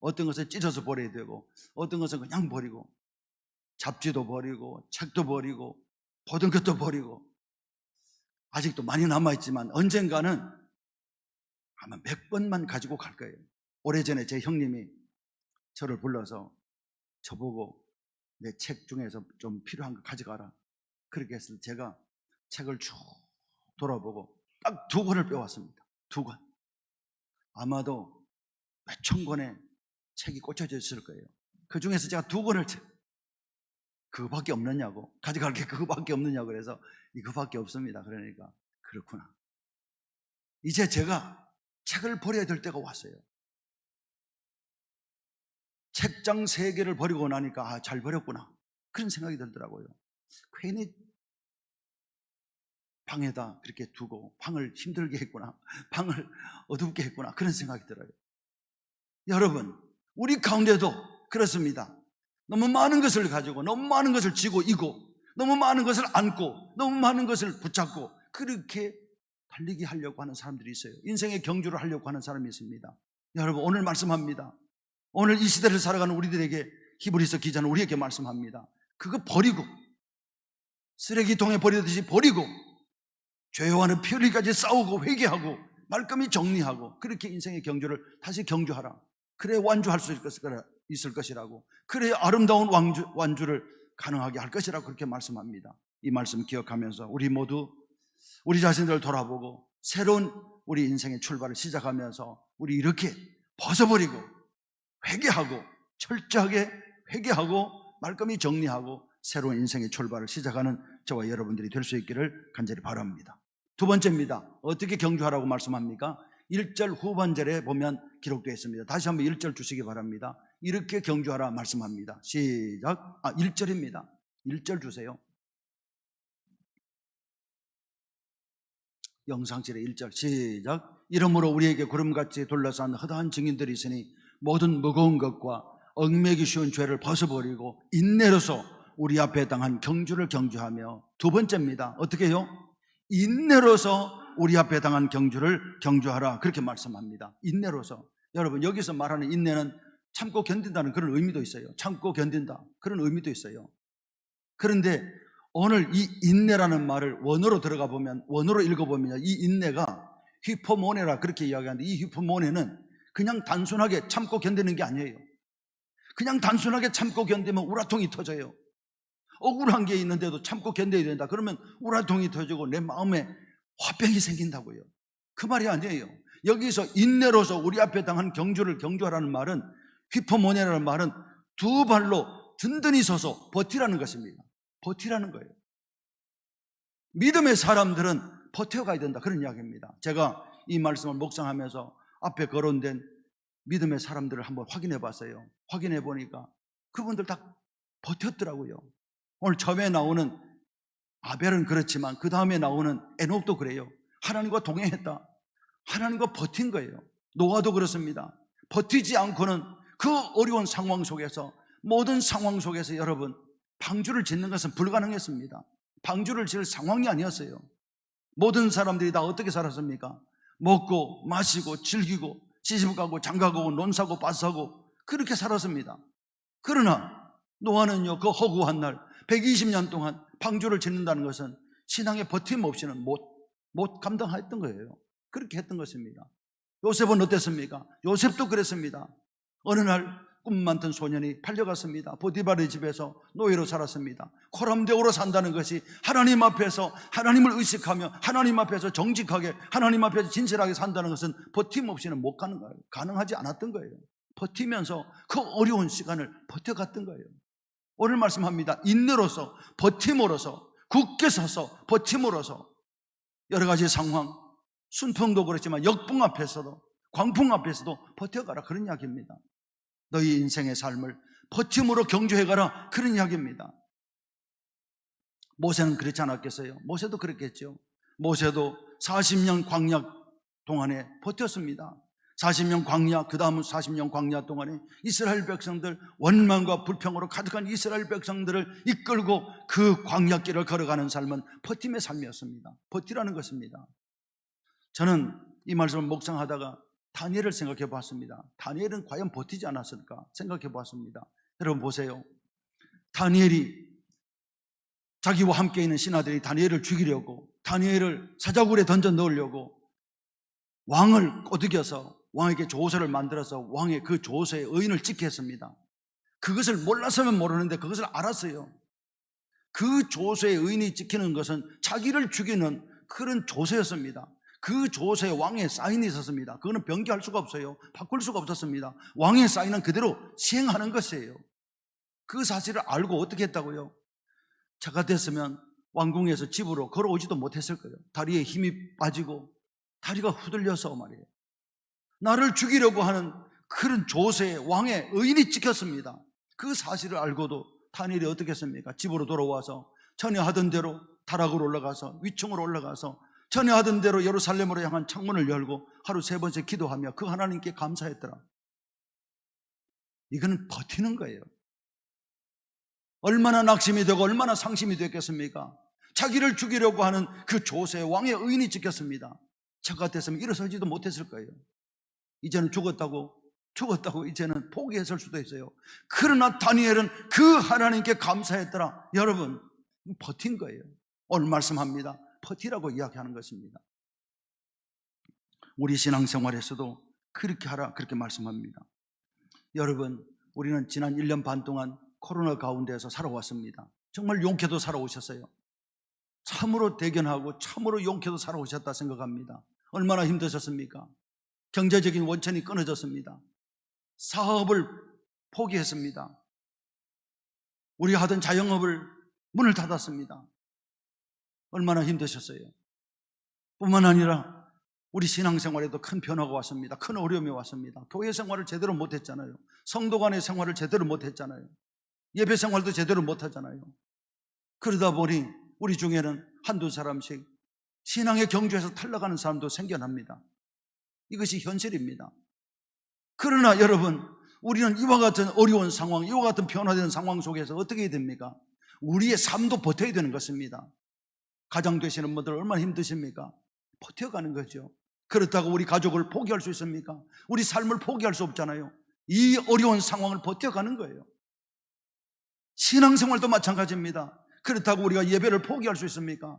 어떤 것을 찢어서 버려야 되고, 어떤 것은 그냥 버리고, 잡지도 버리고 책도 버리고 모든 것도 버리고, 아직도 많이 남아있지만 언젠가는 아마 몇 번만 가지고 갈 거예요. 오래전에 제 형님이 저를 불러서 저보고 내 책 중에서 좀 필요한 거 가져가라 그렇게 했을 때 제가 책을 쭉 돌아보고 딱 2권을 빼왔습니다. 2권. 아마도 몇천 권의 책이 꽂혀져 있을 거예요. 그 중에서 제가 2권을 그거밖에 없느냐고, 가져갈 게 그거밖에 없느냐고 그래서 이거밖에 없습니다. 그러니까 그렇구나, 이제 제가 책을 버려야 될 때가 왔어요. 책장 3개를 버리고 나니까 잘 버렸구나 그런 생각이 들더라고요. 괜히 방에다 그렇게 두고 방을 힘들게 했구나, 방을 어둡게 했구나 그런 생각이 들어요. 여러분, 우리 가운데도 그렇습니다. 너무 많은 것을 가지고, 너무 많은 것을 지고 이고, 너무 많은 것을 안고, 너무 많은 것을 붙잡고 그렇게 달리기 하려고 하는 사람들이 있어요. 인생의 경주를 하려고 하는 사람이 있습니다. 여러분, 오늘 말씀합니다. 오늘 이 시대를 살아가는 우리들에게 히브리서 기자는 우리에게 말씀합니다. 그거 버리고, 쓰레기통에 버리듯이 버리고, 죄와는 피 흘리기까지 싸우고 회개하고 말끔히 정리하고 그렇게 인생의 경주를 다시 경주하라. 그래 완주할 수 있을 것이라고, 그래 아름다운 완주를 가능하게 할 것이라고 그렇게 말씀합니다. 이 말씀 기억하면서 우리 모두 우리 자신들을 돌아보고 새로운 우리 인생의 출발을 시작하면서 우리 이렇게 벗어버리고 회개하고 철저하게 회개하고 말끔히 정리하고 새로운 인생의 출발을 시작하는 저와 여러분들이 될 수 있기를 간절히 바랍니다. 두 번째입니다. 어떻게 경주하라고 말씀합니까? 1절 후반절에 보면 기록되어 있습니다. 다시 한번 1절 주시기 바랍니다. 이렇게 경주하라 말씀합니다. 시작. 1절입니다. 1절 주세요. 영상실의 1절 시작. 이러므로 우리에게 구름같이 둘러싼 허다한 증인들이 있으니 모든 무거운 것과 얽매기 쉬운 죄를 벗어버리고 인내로서 우리 앞에 당한 경주를 경주하며, 두 번째입니다. 어떻게 해요? 인내로서 우리 앞에 당한 경주를 경주하라, 그렇게 말씀합니다. 인내로서. 여러분, 여기서 말하는 인내는 참고 견딘다는 그런 의미도 있어요. 참고 견딘다, 그런 의미도 있어요. 그런데 오늘 이 인내라는 말을 원어로 들어가 보면, 원어로 읽어보면 이 인내가 휘포모네라 그렇게 이야기하는데, 이 휘포모네는 그냥 단순하게 참고 견디는 게 아니에요. 그냥 단순하게 참고 견디면 우라통이 터져요. 억울한 게 있는데도 참고 견뎌야 된다. 그러면 우라통이 터지고 내 마음에 화병이 생긴다고요. 그 말이 아니에요. 여기서 인내로서 우리 앞에 당한 경주를 경주하라는 말은, 휘포모네라는 말은 두 발로 든든히 서서 버티라는 것입니다. 버티라는 거예요. 믿음의 사람들은 버텨가야 된다, 그런 이야기입니다. 제가 이 말씀을 묵상하면서 앞에 거론된 믿음의 사람들을 한번 확인해 봤어요. 확인해 보니까 그분들 다 버텼더라고요. 오늘 처음에 나오는 아벨은 그렇지만 그 다음에 나오는 에녹도 그래요. 하나님과 동행했다. 하나님과 버틴 거예요. 노아도 그렇습니다. 버티지 않고는 그 어려운 상황 속에서, 모든 상황 속에서 여러분, 방주를 짓는 것은 불가능했습니다. 방주를 지을 상황이 아니었어요. 모든 사람들이 다 어떻게 살았습니까? 먹고 마시고 즐기고 시집가고 장가가고 논사고 밭사고 그렇게 살았습니다. 그러나 노아는요, 그 허구한 날 120년 동안 방주를 짓는다는 것은 신앙의 버팀 없이는 못 감당했던 거예요. 그렇게 했던 것입니다. 요셉은 어땠습니까? 요셉도 그랬습니다. 어느 날 꿈 많던 소년이 팔려갔습니다. 보디발의 집에서 노예로 살았습니다. 코람데오로 산다는 것이 하나님 앞에서 하나님을 의식하며 하나님 앞에서 정직하게, 하나님 앞에서 진실하게 산다는 것은 버팀 없이는 못 가는 거예요. 가능하지 않았던 거예요. 버티면서 그 어려운 시간을 버텨갔던 거예요. 오늘 말씀합니다. 인내로서, 버팀으로서, 굳게 서서 버팀으로서 여러 가지 상황, 순풍도 그렇지만 역풍 앞에서도, 광풍 앞에서도 버텨가라, 그런 이야기입니다. 너희 인생의 삶을 버팀으로 경주해가라, 그런 이야기입니다. 모세는 그렇지 않았겠어요? 모세도 그랬겠죠. 모세도 40년 광야 동안에 버텼습니다. 40년 광야, 그 다음 40년 광야 동안에 이스라엘 백성들, 원망과 불평으로 가득한 이스라엘 백성들을 이끌고 그 광야길을 걸어가는 삶은 버팀의 삶이었습니다. 버티라는 것입니다. 저는 이 말씀을 묵상하다가 다니엘을 생각해 봤습니다. 다니엘은 과연 버티지 않았을까 생각해 봤습니다. 여러분 보세요. 다니엘이, 자기와 함께 있는 신하들이 다니엘을 죽이려고, 다니엘을 사자굴에 던져 넣으려고 왕을 꼬드겨서 왕에게 조서를 만들어서 왕의 그 조서에 의인을 찍게 했습니다. 그것을 몰라서는 모르는데 그것을 알았어요. 그 조서에 의인이 찍히는 것은 자기를 죽이는 그런 조서였습니다. 그 조서에 왕의 사인이 있었습니다. 그거는 변경할 수가 없어요. 바꿀 수가 없었습니다. 왕의 사인은 그대로 시행하는 것이에요. 그 사실을 알고 어떻게 했다고요? 저 같았으면 왕궁에서 집으로 걸어오지도 못했을 거예요. 다리에 힘이 빠지고 다리가 후들려서 말이에요. 나를 죽이려고 하는 그런 조서에 왕의 의인이 찍혔습니다. 그 사실을 알고도 다니엘이 어떻게 했습니까? 집으로 돌아와서 전에 하던 대로 다락으로 올라가서, 위층으로 올라가서 전에 하던 대로 예루살렘으로 향한 창문을 열고 하루 3번씩 기도하며 그 하나님께 감사했더라. 이거는 버티는 거예요. 얼마나 낙심이 되고 얼마나 상심이 됐겠습니까? 자기를 죽이려고 하는 그 조서에 왕의 의인이 찍혔습니다. 저 같았으면 일어서지도 못했을 거예요. 이제는 죽었다고 이제는 포기했을 수도 있어요. 그러나 다니엘은 그 하나님께 감사했더라. 여러분, 버틴 거예요. 오늘 말씀합니다. 버티라고 이야기하는 것입니다. 우리 신앙생활에서도 그렇게 하라, 그렇게 말씀합니다. 여러분, 우리는 지난 1년 반 동안 코로나 가운데에서 살아왔습니다. 정말 용케도 살아오셨어요. 참으로 대견하고 참으로 용케도 살아오셨다 생각합니다. 얼마나 힘드셨습니까? 경제적인 원천이 끊어졌습니다. 사업을 포기했습니다. 우리 하던 자영업을 문을 닫았습니다. 얼마나 힘드셨어요? 뿐만 아니라 우리 신앙생활에도 큰 변화가 왔습니다. 큰 어려움이 왔습니다. 교회 생활을 제대로 못했잖아요. 성도 간의 생활을 제대로 못했잖아요. 예배 생활도 제대로 못하잖아요. 그러다 보니 우리 중에는 한두 사람씩 신앙의 경주에서 탈락하는 사람도 생겨납니다. 이것이 현실입니다. 그러나 여러분, 우리는 이와 같은 어려운 상황, 이와 같은 변화된 상황 속에서 어떻게 해야 됩니까? 우리의 삶도 버텨야 되는 것입니다. 가장 되시는 분들 얼마나 힘드십니까? 버텨가는 거죠. 그렇다고 우리 가족을 포기할 수 있습니까? 우리 삶을 포기할 수 없잖아요. 이 어려운 상황을 버텨가는 거예요. 신앙생활도 마찬가지입니다. 그렇다고 우리가 예배를 포기할 수 있습니까?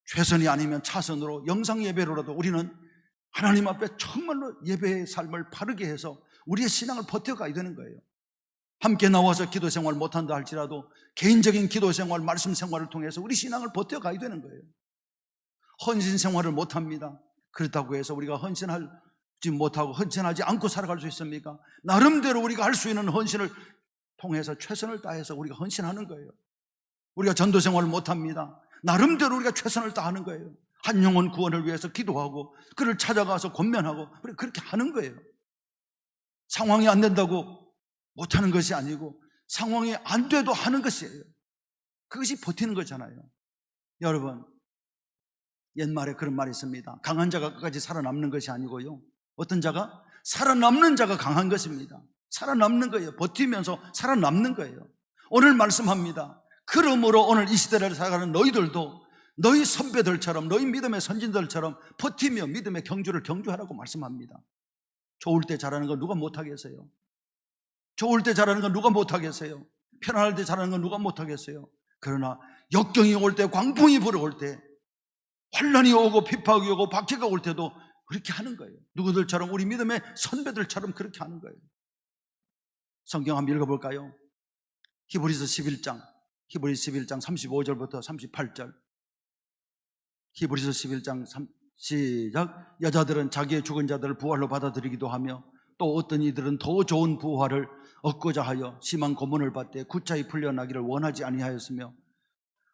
최선이 아니면 차선으로 영상 예배로라도 우리는 하나님 앞에 정말로 예배의 삶을 바르게 해서 우리의 신앙을 버텨가야 되는 거예요. 함께 나와서 기도 생활 못한다 할지라도 개인적인 기도 생활, 말씀 생활을 통해서 우리 신앙을 버텨가야 되는 거예요. 헌신 생활을 못합니다. 그렇다고 해서 우리가 헌신하지 못하고 헌신하지 않고 살아갈 수 있습니까? 나름대로 우리가 할 수 있는 헌신을 통해서 최선을 다해서 우리가 헌신하는 거예요. 우리가 전도 생활을 못합니다. 나름대로 우리가 최선을 다하는 거예요. 한 영혼 구원을 위해서 기도하고 그를 찾아가서 권면하고 그렇게 하는 거예요. 상황이 안 된다고 못하는 것이 아니고 상황이 안 돼도 하는 것이에요. 그것이 버티는 거잖아요. 여러분, 옛말에 그런 말이 있습니다. 강한 자가 끝까지 살아남는 것이 아니고요, 어떤 자가? 살아남는 자가 강한 것입니다. 살아남는 거예요. 버티면서 살아남는 거예요. 오늘 말씀합니다. 그러므로 오늘 이 시대를 살아가는 너희들도 너희 선배들처럼, 너희 믿음의 선진들처럼 버티며 믿음의 경주를 경주하라고 말씀합니다. 좋을 때 잘하는 거 누가 못하겠어요? 좋을 때 잘하는 건 누가 못하겠어요? 편안할 때 잘하는 건 누가 못하겠어요? 그러나 역경이 올 때, 광풍이 불어올 때, 환난이 오고 핍박이 오고 박해가 올 때도 그렇게 하는 거예요. 누구들처럼, 우리 믿음의 선배들처럼 그렇게 하는 거예요. 성경 한번 읽어볼까요? 히브리서 11장 35절부터 38절. 히브리서 11장 시작. 여자들은 자기의 죽은 자들을 부활로 받아들이기도 하며 또 어떤 이들은 더 좋은 부활을 얻고자 하여 심한 고문을 받되 구차히 풀려나기를 원하지 아니하였으며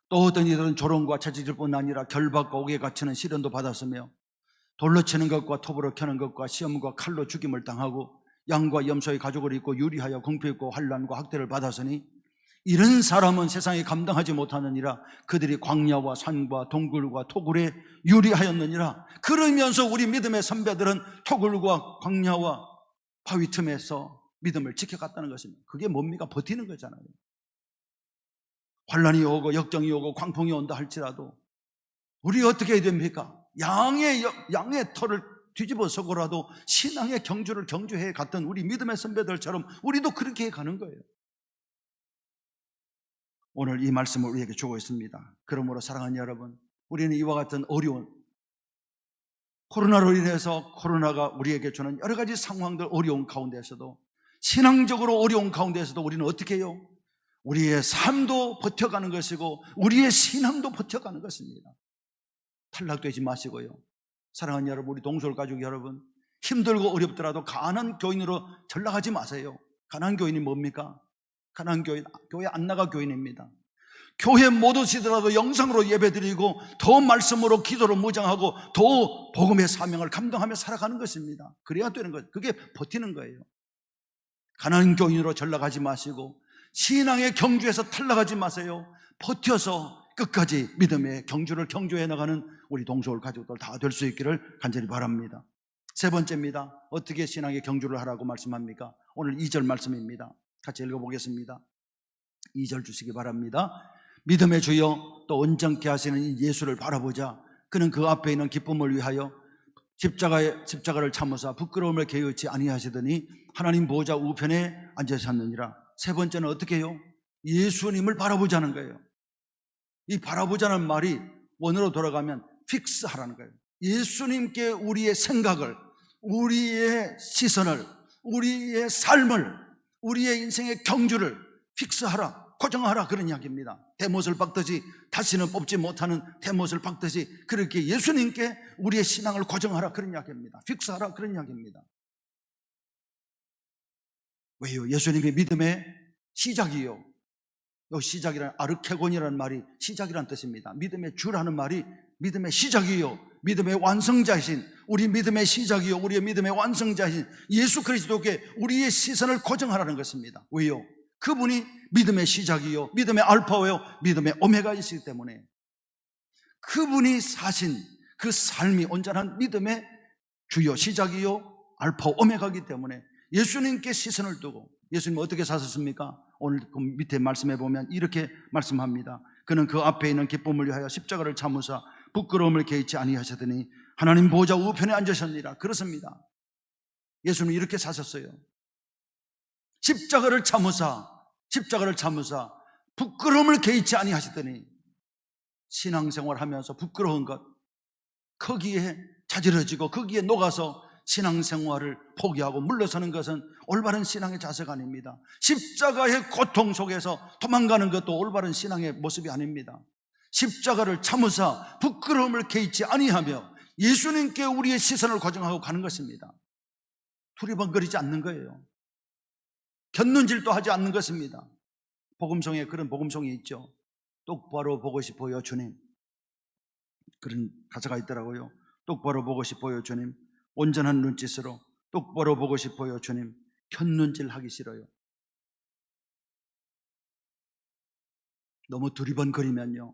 또 어떤 이들은 조롱과 채찍질뿐 아니라 결박과 옥에 갇히는 시련도 받았으며 돌로 치는 것과 톱으로 켜는 것과 시험과 칼로 죽임을 당하고 양과 염소의 가죽을 입고 유리하여 궁핍 있고 환난과 학대를 받았으니 이런 사람은 세상에 감당하지 못하느니라. 그들이 광야와 산과 동굴과 토굴에 유리하였느니라. 그러면서 우리 믿음의 선배들은 토굴과 광야와 바위 틈에서 믿음을 지켜갔다는 것입니다. 그게 뭡니까? 버티는 거잖아요. 환난이 오고 역정이 오고 광풍이 온다 할지라도 우리 어떻게 해야 됩니까? 양의 털을 뒤집어 서고라도 신앙의 경주를 경주해 갔던 우리 믿음의 선배들처럼 우리도 그렇게 해 가는 거예요. 오늘 이 말씀을 우리에게 주고 있습니다. 그러므로 사랑하는 여러분, 우리는 이와 같은 어려운 코로나로 인해서 코로나가 우리에게 주는 여러 가지 상황들, 어려운 가운데서도, 신앙적으로 어려운 가운데서도 우리는 어떻게 해요? 우리의 삶도 버텨가는 것이고 우리의 신앙도 버텨가는 것입니다. 탈락되지 마시고요. 사랑하는 여러분, 우리 동서울 가족 여러분, 힘들고 어렵더라도 가난한 교인으로 전락하지 마세요. 가난한 교인이 뭡니까? 가난한 교인, 교회 안 나가 교인입니다. 교회 못 오시더라도 영상으로 예배드리고 더 말씀으로 기도로 무장하고 더 복음의 사명을 감당하며 살아가는 것입니다. 그래야 되는 거예요. 그게 버티는 거예요. 가난한 교인으로 전락하지 마시고 신앙의 경주에서 탈락하지 마세요. 버텨서 끝까지 믿음의 경주를 경주해 나가는 우리 동서울 가족들 다 될 수 있기를 간절히 바랍니다. 세 번째입니다. 어떻게 신앙의 경주를 하라고 말씀합니까? 오늘 2절 말씀입니다. 같이 읽어보겠습니다. 2절 주시기 바랍니다. 믿음의 주여 또 온전케 하시는 이 예수를 바라보자. 그는 그 앞에 있는 기쁨을 위하여 십자가를 참으사 부끄러움을 개의치 아니하시더니 하나님 보좌 우편에 앉으셨느니라. 세 번째는 어떻게 해요? 예수님을 바라보자는 거예요. 이 바라보자는 말이 원어로 돌아가면 픽스하라는 거예요. 예수님께 우리의 생각을, 우리의 시선을, 우리의 삶을, 우리의 인생의 경주를 픽스하라, 고정하라, 그런 이야기입니다. 대못을 박듯이 다시는 뽑지 못하는 대못을 박듯이 그렇게 예수님께 우리의 신앙을 고정하라, 그런 이야기입니다. 픽스하라, 그런 이야기입니다. 왜요? 예수님의 믿음의 시작이요. 이 시작이라는, 아르케곤이라는 말이 시작이라는 뜻입니다. 믿음의 주라는 말이 믿음의 시작이요 믿음의 완성자이신, 우리 믿음의 시작이요 우리의 믿음의 완성자이신 예수 그리스도께 우리의 시선을 고정하라는 것입니다. 왜요? 그분이 믿음의 시작이요 믿음의 알파요 믿음의 오메가이시기 때문에, 그분이 사신 그 삶이 온전한 믿음의 주요 시작이요 알파 오메가이기 때문에 예수님께 시선을 두고, 예수님은 어떻게 사셨습니까? 오늘 그 밑에 말씀해 보면 이렇게 말씀합니다. 그는 그 앞에 있는 기쁨을 위하여 십자가를 참으사 부끄러움을 개의치 아니하시더니 하나님 보좌 우편에 앉으셨느니라. 그렇습니다. 예수님은 이렇게 사셨어요. 십자가를 참으사 부끄러움을 개의치 아니하시더니, 신앙생활 하면서 부끄러운 것, 거기에 자지러지고 거기에 녹아서 신앙생활을 포기하고 물러서는 것은 올바른 신앙의 자세가 아닙니다. 십자가의 고통 속에서 도망가는 것도 올바른 신앙의 모습이 아닙니다. 십자가를 참으사 부끄러움을 개의치 아니하며 예수님께 우리의 시선을 고정하고 가는 것입니다. 두리번거리지 않는 거예요. 곁눈질도 하지 않는 것입니다. 복음송에 그런 복음송이 있죠. 똑바로 보고 싶어요 주님, 그런 가사가 있더라고요. 똑바로 보고 싶어요 주님, 온전한 눈짓으로 똑바로 보고 싶어요 주님, 곁눈질 하기 싫어요. 너무 두리번거리면요,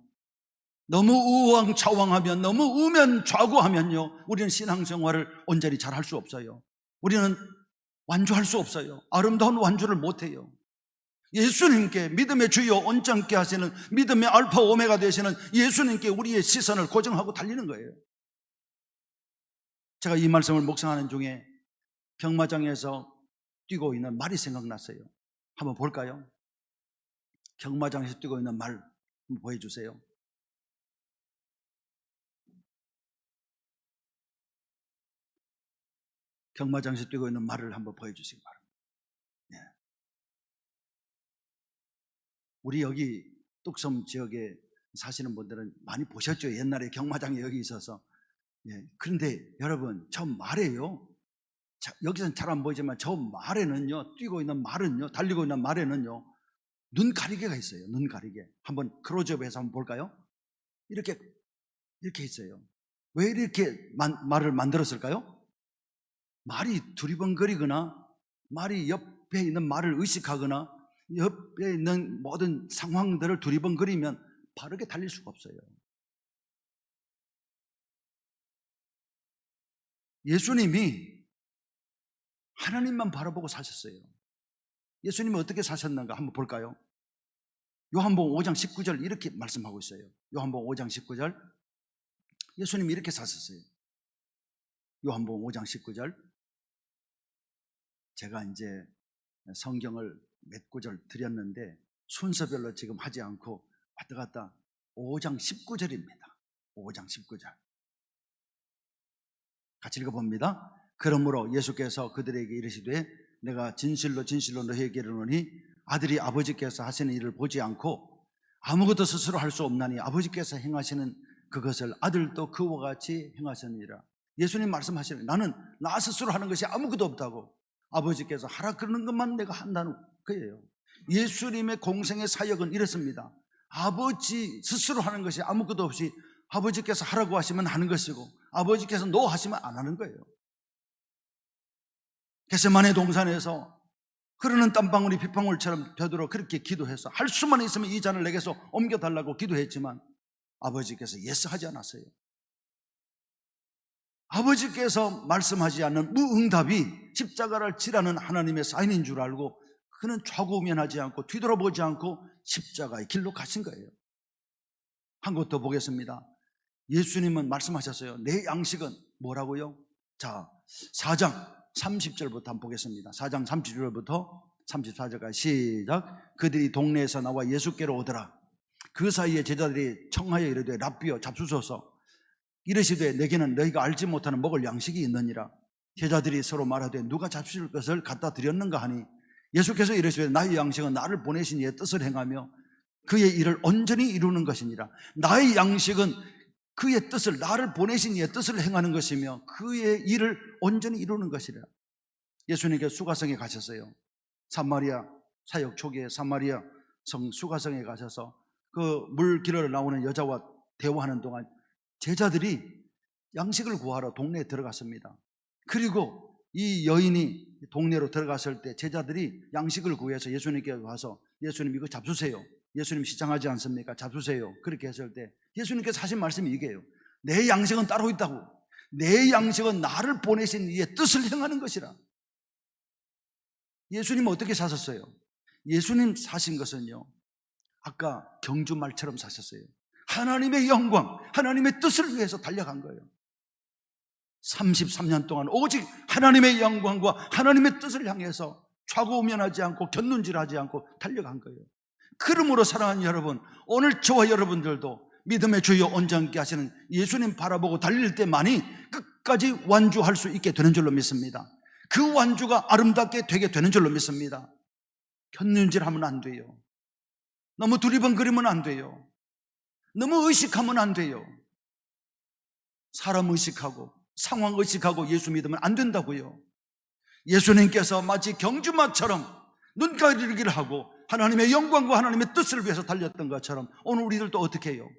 너무 우왕좌왕하면, 너무 우면좌고하면요, 우리는 신앙생활을 온전히 잘 할 수 없어요. 우리는 완주할 수 없어요. 아름다운 완주를 못해요. 예수님께, 믿음의 주요 온전케 하시는 믿음의 알파 오메가 되시는 예수님께 우리의 시선을 고정하고 달리는 거예요. 제가 이 말씀을 묵상하는 중에 경마장에서 뛰고 있는 말이 생각났어요. 한번 볼까요? 경마장에서 뛰고 있는 말 한번 보여주세요. 경마장에서 뛰고 있는 말을 한번 보여주시기 바랍니다. 네. 우리 여기 뚝섬 지역에 사시는 분들은 많이 보셨죠? 옛날에 경마장이 여기 있어서. 예. 그런데 여러분, 저 말에요, 여기서는 잘 안 보이지만 저 말에는요, 뛰고 있는 말은요, 달리고 있는 말에는요, 눈 가리개가 있어요. 눈 가리개. 한번 크로즈업해서 한번 볼까요? 이렇게 있어요. 왜 이렇게 말을 만들었을까요? 말이 두리번거리거나, 말이 옆에 있는 말을 의식하거나, 옆에 있는 모든 상황들을 두리번거리면 바르게 달릴 수가 없어요. 예수님이 하나님만 바라보고 사셨어요. 예수님은 어떻게 사셨는가 한번 볼까요? 요한복음 5장 19절 이렇게 말씀하고 있어요. 요한복음 5장 19절, 예수님이 이렇게 사셨어요. 요한복음 5장 19절, 제가 이제 성경을 몇 구절 드렸는데 순서별로 지금 하지 않고 왔다 갔다 5장 19절입니다. 5장 19절 같이 읽어봅니다. 그러므로 예수께서 그들에게 이르시되 내가 진실로 진실로 너희에게 이르노니 아들이 아버지께서 하시는 일을 보지 않고 아무것도 스스로 할 수 없나니 아버지께서 행하시는 그것을 아들도 그와 같이 행하시느니라. 예수님 말씀하시는, 나는 나 스스로 하는 것이 아무것도 없다고, 아버지께서 하라 그러는 것만 내가 한다는 거예요. 예수님의 공생의 사역은 이렇습니다. 아버지 스스로 하는 것이 아무것도 없이 아버지께서 하라고 하시면 하는 것이고 아버지께서 노 하시면 안 하는 거예요. 겟세마네 동산에서 흐르는 땀방울이 빗방울처럼 베드로 그렇게 기도해서 할 수만 있으면 이 잔을 내게서 옮겨달라고 기도했지만 아버지께서 예스 하지 않았어요. 아버지께서 말씀하지 않는 무응답이 십자가를 지라는 하나님의 사인인 줄 알고 그는 좌고우면하지 않고 뒤돌아보지 않고 십자가의 길로 가신 거예요. 한 것 더 보겠습니다. 예수님은 말씀하셨어요. 내 양식은 뭐라고요? 자, 4장 30절부터 한번 보겠습니다. 4장 30절부터 34절까지 시작. 그들이 동네에서 나와 예수께로 오더라. 그 사이에 제자들이 청하여 이르되 랍비여 잡수소서. 이르시되 내게는 너희가 알지 못하는 먹을 양식이 있느니라. 제자들이 서로 말하되 누가 잡수실 것을 갖다 드렸는가 하니 예수께서 이르시되 나의 양식은 나를 보내신 이의 뜻을 행하며 그의 일을 온전히 이루는 것이니라. 나의 양식은 그의 뜻을, 나를 보내신 이의 뜻을 행하는 것이며 그의 일을 온전히 이루는 것이라. 예수님께서 수가성에 가셨어요. 사마리아 사역 초기에 사마리아 성 수가성에 가셔서 그 물 길을 나오는 여자와 대화하는 동안 제자들이 양식을 구하러 동네에 들어갔습니다. 그리고 이 여인이 동네로 들어갔을 때 제자들이 양식을 구해서 예수님께 와서 예수님 이거 잡수세요. 예수님 시장하지 않습니까? 잡수세요. 그렇게 했을 때 예수님께서 하신 말씀이 이게요. 내 양식은 따로 있다고. 내 양식은 나를 보내신 이의 뜻을 행하는 것이라. 예수님은 어떻게 사셨어요? 예수님 사신 것은요, 아까 경주 말처럼 사셨어요. 하나님의 영광, 하나님의 뜻을 위해서 달려간 거예요. 33년 동안 오직 하나님의 영광과 하나님의 뜻을 향해서 좌고우면하지 않고 곁눈질하지 않고 달려간 거예요. 그러므로 사랑하는 여러분, 오늘 저와 여러분들도 믿음의 주여 온전케 하시는 예수님 바라보고 달릴 때만이 끝까지 완주할 수 있게 되는 줄로 믿습니다. 그 완주가 아름답게 되게 되는 줄로 믿습니다. 곁눈질하면 안 돼요. 너무 두리번거리면 안 돼요. 너무 의식하면 안 돼요. 사람 의식하고 상황 의식하고 예수 믿으면 안 된다고요. 예수님께서 마치 경주마처럼 눈가리기를 하고 하나님의 영광과 하나님의 뜻을 위해서 달렸던 것처럼 오늘 우리들도 어떻게 해요?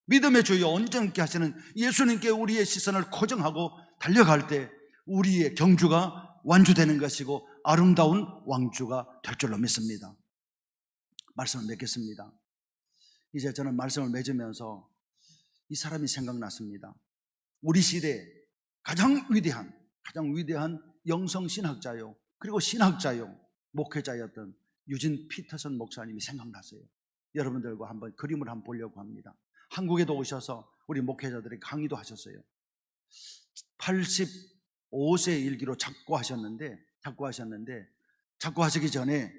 믿음의 주여 온전케 하시는 예수님께 우리의 시선을 고정하고 달려갈 때 우리의 경주가 완주되는 것이고 아름다운 왕주가 될 줄로 믿습니다. 말씀을 맺겠습니다. 이제 저는 말씀을 맺으면서 이 사람이 생각났습니다. 우리 시대에 가장 위대한 영성신학자요, 그리고 신학자요, 목회자였던 유진 피터슨 목사님이 생각났어요. 여러분들과 한번 그림을 한번 보려고 합니다. 한국에도 오셔서 우리 목회자들이 강의도 하셨어요. 85세 일기로 작고하셨는데 작고하시기 전에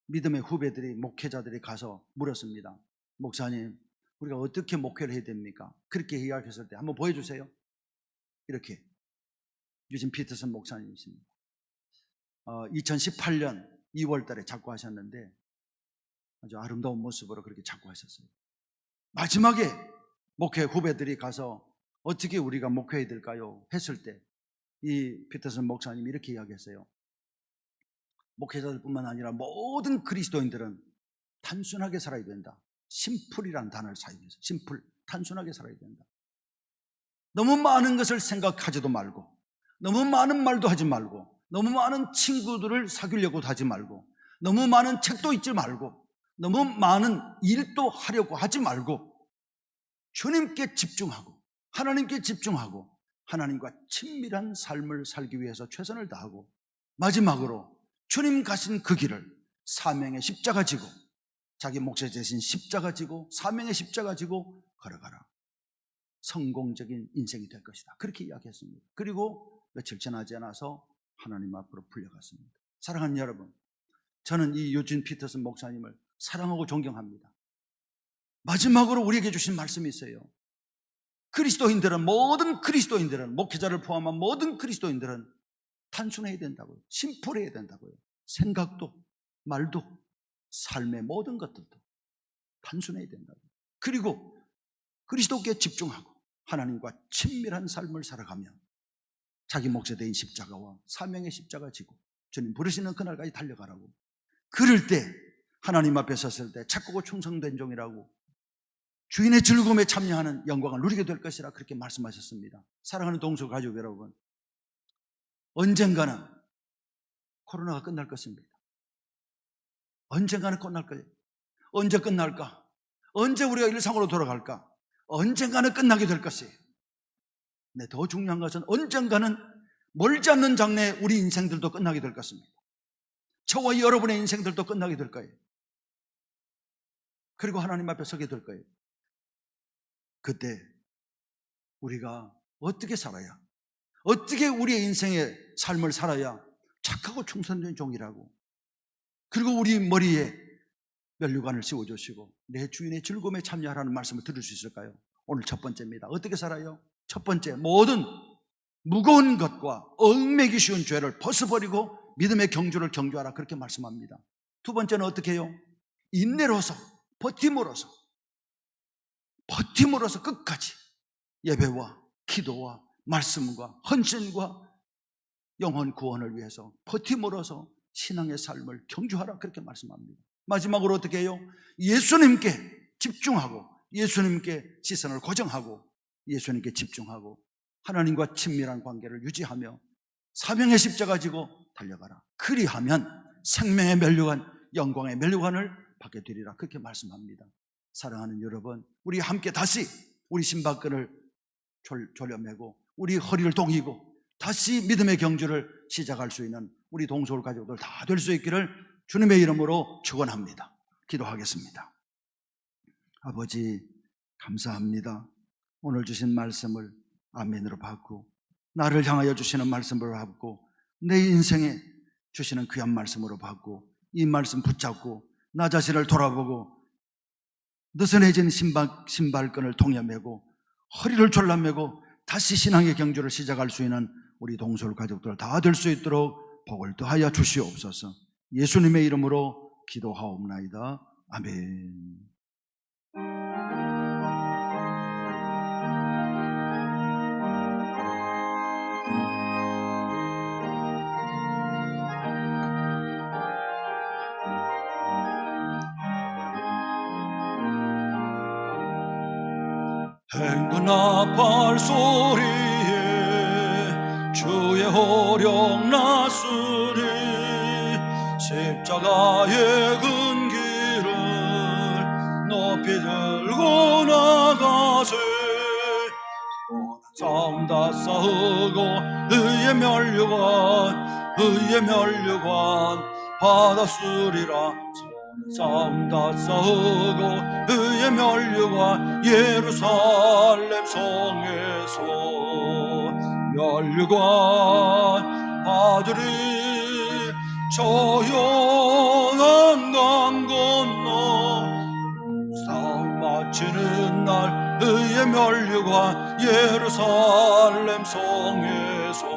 믿음의 후배들이, 목회자들이 가서 물었습니다. 목사님, 우리가 어떻게 목회를 해야 됩니까? 그렇게 이야기했을 때 한번 보여주세요. 이렇게 유진 피터슨 목사님이십니다. 2018년 2월 달에 작고하셨는데 아주 아름다운 모습으로 그렇게 작고하셨어요. 마지막에 목회 후배들이 가서 어떻게 우리가 목회해야 될까요? 했을 때 이 피터슨 목사님이 이렇게 이야기했어요. 목회자들뿐만 아니라 모든 그리스도인들은 단순하게 살아야 된다. 심플이라는 단어를 사용해서 심플, 단순하게 살아야 된다. 너무 많은 것을 생각하지도 말고, 너무 많은 말도 하지 말고, 너무 많은 친구들을 사귀려고 하지 말고, 너무 많은 책도 읽지 말고, 너무 많은 일도 하려고 하지 말고 주님께 집중하고 하나님께 집중하고 하나님과 친밀한 삶을 살기 위해서 최선을 다하고 마지막으로 주님 가신 그 길을 사명의 십자가 지고 자기 몫에 대신 십자가 지고 사명의 십자가 지고 걸어가라. 성공적인 인생이 될 것이다. 그렇게 이야기했습니다. 그리고 며칠 지나지 않아서 하나님 앞으로 풀려갔습니다. 사랑하는 여러분, 저는 이 유진 피터슨 목사님을 사랑하고 존경합니다. 마지막으로 우리에게 주신 말씀이 있어요. 모든 그리스도인들은, 목회자를 포함한 모든 그리스도인들은 단순해야 된다고요. 심플해야 된다고요. 생각도 말도 삶의 모든 것들도 단순해야 된다고요. 그리고 그리스도께 집중하고 하나님과 친밀한 삶을 살아가며 자기 몫에 대인 십자가와 사명의 십자가 지고 주님 부르시는 그날까지 달려가라고. 그럴 때 하나님 앞에 섰을 때 착하고 충성된 종이라고 주인의 즐거움에 참여하는 영광을 누리게 될 것이라 그렇게 말씀하셨습니다. 사랑하는 동서 가족 여러분, 언젠가는 코로나가 끝날 것입니다. 언젠가는 끝날 거예요. 언제 끝날까? 언제 우리가 일상으로 돌아갈까? 언젠가는 끝나게 될 것이에요. 네, 더 중요한 것은 언젠가는 멀지 않는 장래에 우리 인생들도 끝나게 될 것입니다. 저와 여러분의 인생들도 끝나게 될 거예요. 그리고 하나님 앞에 서게 될 거예요. 그때 우리가 어떻게 살아야, 어떻게 우리의 인생의 삶을 살아야 착하고 충성된 종이라고, 그리고 우리 머리에 면류관을 씌워주시고 내 주인의 즐거움에 참여하라는 말씀을 들을 수 있을까요? 오늘 첫 번째입니다. 어떻게 살아요? 첫 번째, 모든 무거운 것과 얽매기 쉬운 죄를 벗어버리고 믿음의 경주를 경주하라, 그렇게 말씀합니다. 두 번째는 어떻게 해요? 인내로서, 버팀으로서 끝까지 예배와 기도와 말씀과 헌신과 영혼 구원을 위해서 버팀으로서 신앙의 삶을 경주하라, 그렇게 말씀합니다. 마지막으로 어떻게 해요? 예수님께 집중하고 예수님께 시선을 고정하고 예수님께 집중하고 하나님과 친밀한 관계를 유지하며 사명의 십자가 지고 달려가라. 그리하면 생명의 면류관, 영광의 면류관을 받게 되리라. 그렇게 말씀합니다. 사랑하는 여러분, 우리 함께 다시 우리 신발끈을 졸려매고 우리 허리를 동이고 다시 믿음의 경주를 시작할 수 있는 우리 동서울 가족들 다 될 수 있기를 주님의 이름으로 축원합니다. 기도하겠습니다. 아버지, 감사합니다. 오늘 주신 말씀을 아멘으로 받고 나를 향하여 주시는 말씀으로 받고 내 인생에 주시는 귀한 말씀으로 받고 이 말씀 붙잡고 나 자신을 돌아보고 느슨해진 신발끈을 동여매고 허리를 졸라매고 다시 신앙의 경주를 시작할 수 있는 우리 동서울 가족들 다 될 수 있도록 복을 더하여 주시옵소서. 예수님의 이름으로 기도하옵나이다. 아멘. 행근나 발소리에 주의 호령 났으니 십자가의 근기를 높이 들고 나가세. 싸움 다 싸우고 의의 면류관 받았으리라. 싸움 다 싸우고 의의 면류관 예루살렘 성에서 면류관 받으리. 조용한 강 건너 싸움 마치는 날 의의 면류관 예루살렘 성에서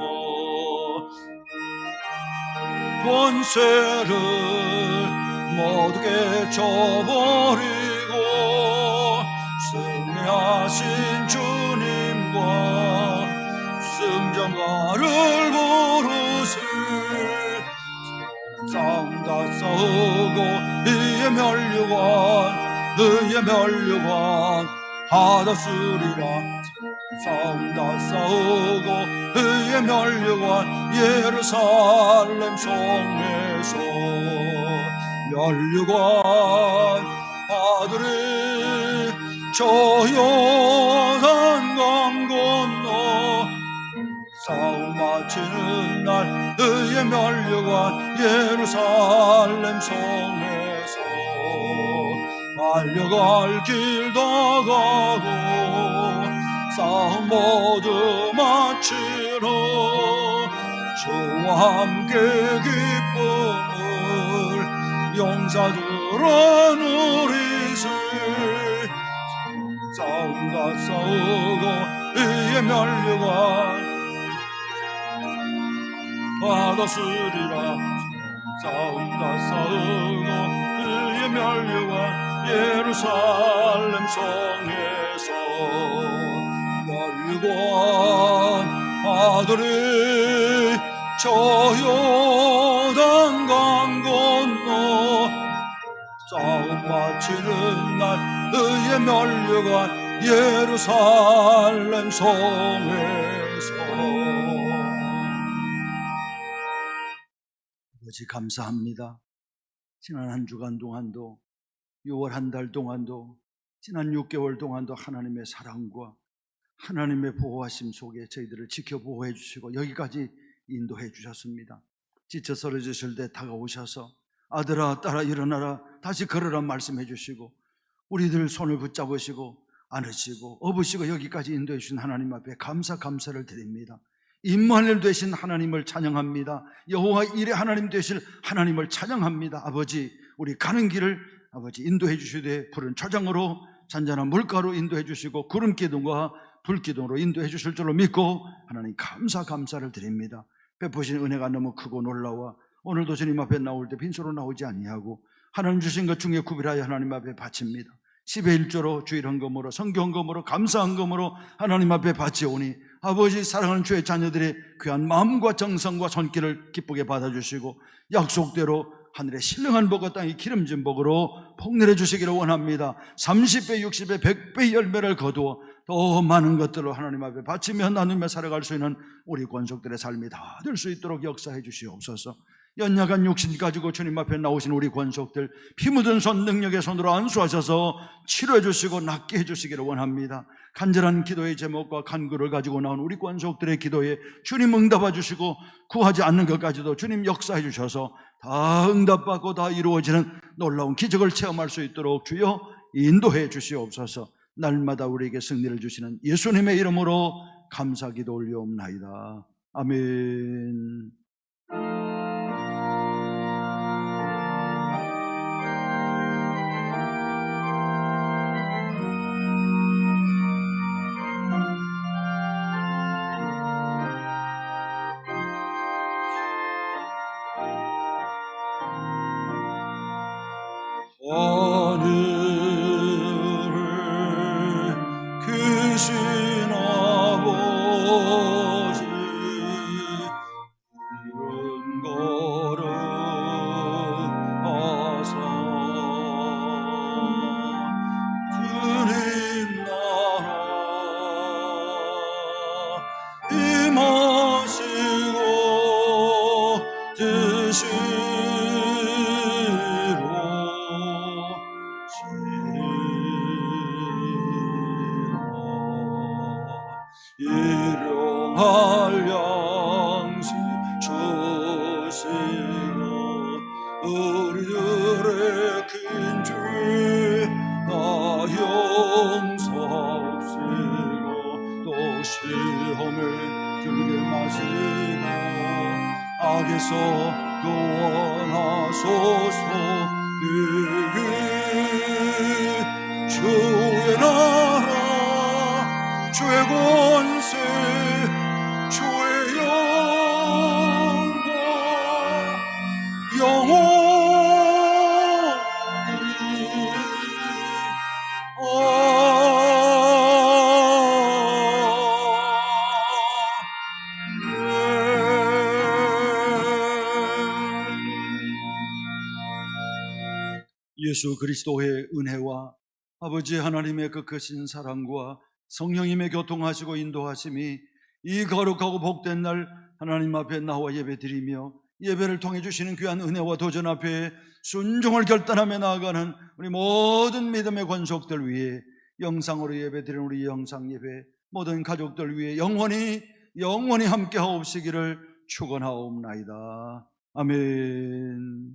권세를 모두 깨쳐버리고 승리하신 주님과 승전가를 부르세. 싸움 다 싸우고 의의 면류관 받았으리라. 싸움 다 싸우고 의의 면류관 예루살렘 성에서 면류관 받으리. 조용한 강 건너 싸움 마치는 날 의의 면류관 예루살렘 성에서 달려갈 길 다 가고 싸움 모두 마치러 주와 함께 기쁨을 용사들아 누리세. 싸움 다 싸우고 의의 면류관 받았으리라. 싸움 다 싸우고 의의 면류관 예루살렘 성에서 면류관 받으리. 조요단 강 건너 싸움 마치는 날 의의 면류관 예루살렘 성에서. 아버지, 감사합니다. 지난 한 주간 동안도 6월 한 달 동안도 지난 6개월 동안도 하나님의 사랑과 하나님의 보호하심 속에 저희들을 지켜 보호해 주시고 여기까지 인도해 주셨습니다. 지쳐 쓰러지실 때 다가오셔서 아들아 딸아 일어나라 다시 걸으라 말씀해 주시고 우리들 손을 붙잡으시고 안으시고 업으시고 여기까지 인도해 주신 하나님 앞에 감사를 드립니다. 임마누엘 되신 하나님을 찬양합니다. 여호와 일의 하나님 되실 하나님을 찬양합니다. 아버지, 우리 가는 길을 아버지 인도해 주시되 푸른 초장으로 잔잔한 물가로 인도해 주시고 구름 기둥과 불 기둥으로 인도해 주실 줄로 믿고 하나님 감사를 드립니다. 베푸신 은혜가 너무 크고 놀라워 오늘도 주님 앞에 나올 때 빈소로 나오지 아니하고 하나님 주신 것 중에 구별하여 하나님 앞에 바칩니다. 10의 1조로 주일 헌금으로 성경 헌금으로 감사 헌금으로 하나님 앞에 바치오니 아버지 사랑하는 주의 자녀들의 귀한 마음과 정성과 손길을 기쁘게 받아주시고 약속대로 하늘의 신령한 복과 땅의 기름진 복으로 복내려 주시기를 원합니다. 30배, 60배, 100배 열매를 거두어 더 많은 것들로 하나님 앞에 바치며 나누며 살아갈 수 있는 우리 권속들의 삶이 다 될 수 있도록 역사해 주시옵소서. 연약한 육신 가지고 주님 앞에 나오신 우리 권속들 피 묻은 손 능력의 손으로 안수하셔서 치료해 주시고 낫게 해 주시기를 원합니다. 간절한 기도의 제목과 간구를 가지고 나온 우리 권속들의 기도에 주님 응답해 주시고 구하지 않는 것까지도 주님 역사해 주셔서 다 응답받고 다 이루어지는 놀라운 기적을 체험할 수 있도록 주여 인도해 주시옵소서. 날마다 우리에게 승리를 주시는 예수님의 이름으로 감사 기도 올리옵나이다. 아멘. 하늘에 계신 아버지 이름 거룩하사 주님 나라 임하시고 일용할 양식 주시고 우리들의 큰 죄 다 용서하시고 또 시험에 들게 마시고 악에서 구원하소서. 주의 나라 주의 권세 주의 영광 영원히 예수 그리스도의 은혜와 아버지 하나님의 그 크신 사랑과 성령님의 교통하시고 인도하심이 이 거룩하고 복된 날 하나님 앞에 나와 예배드리며 예배를 통해 주시는 귀한 은혜와 도전 앞에 순종을 결단하며 나아가는 우리 모든 믿음의 권속들 위해 영상으로 예배드리는 우리 영상 예배 모든 가족들 위해 영원히 함께 하옵시기를 축원하옵나이다. 아멘.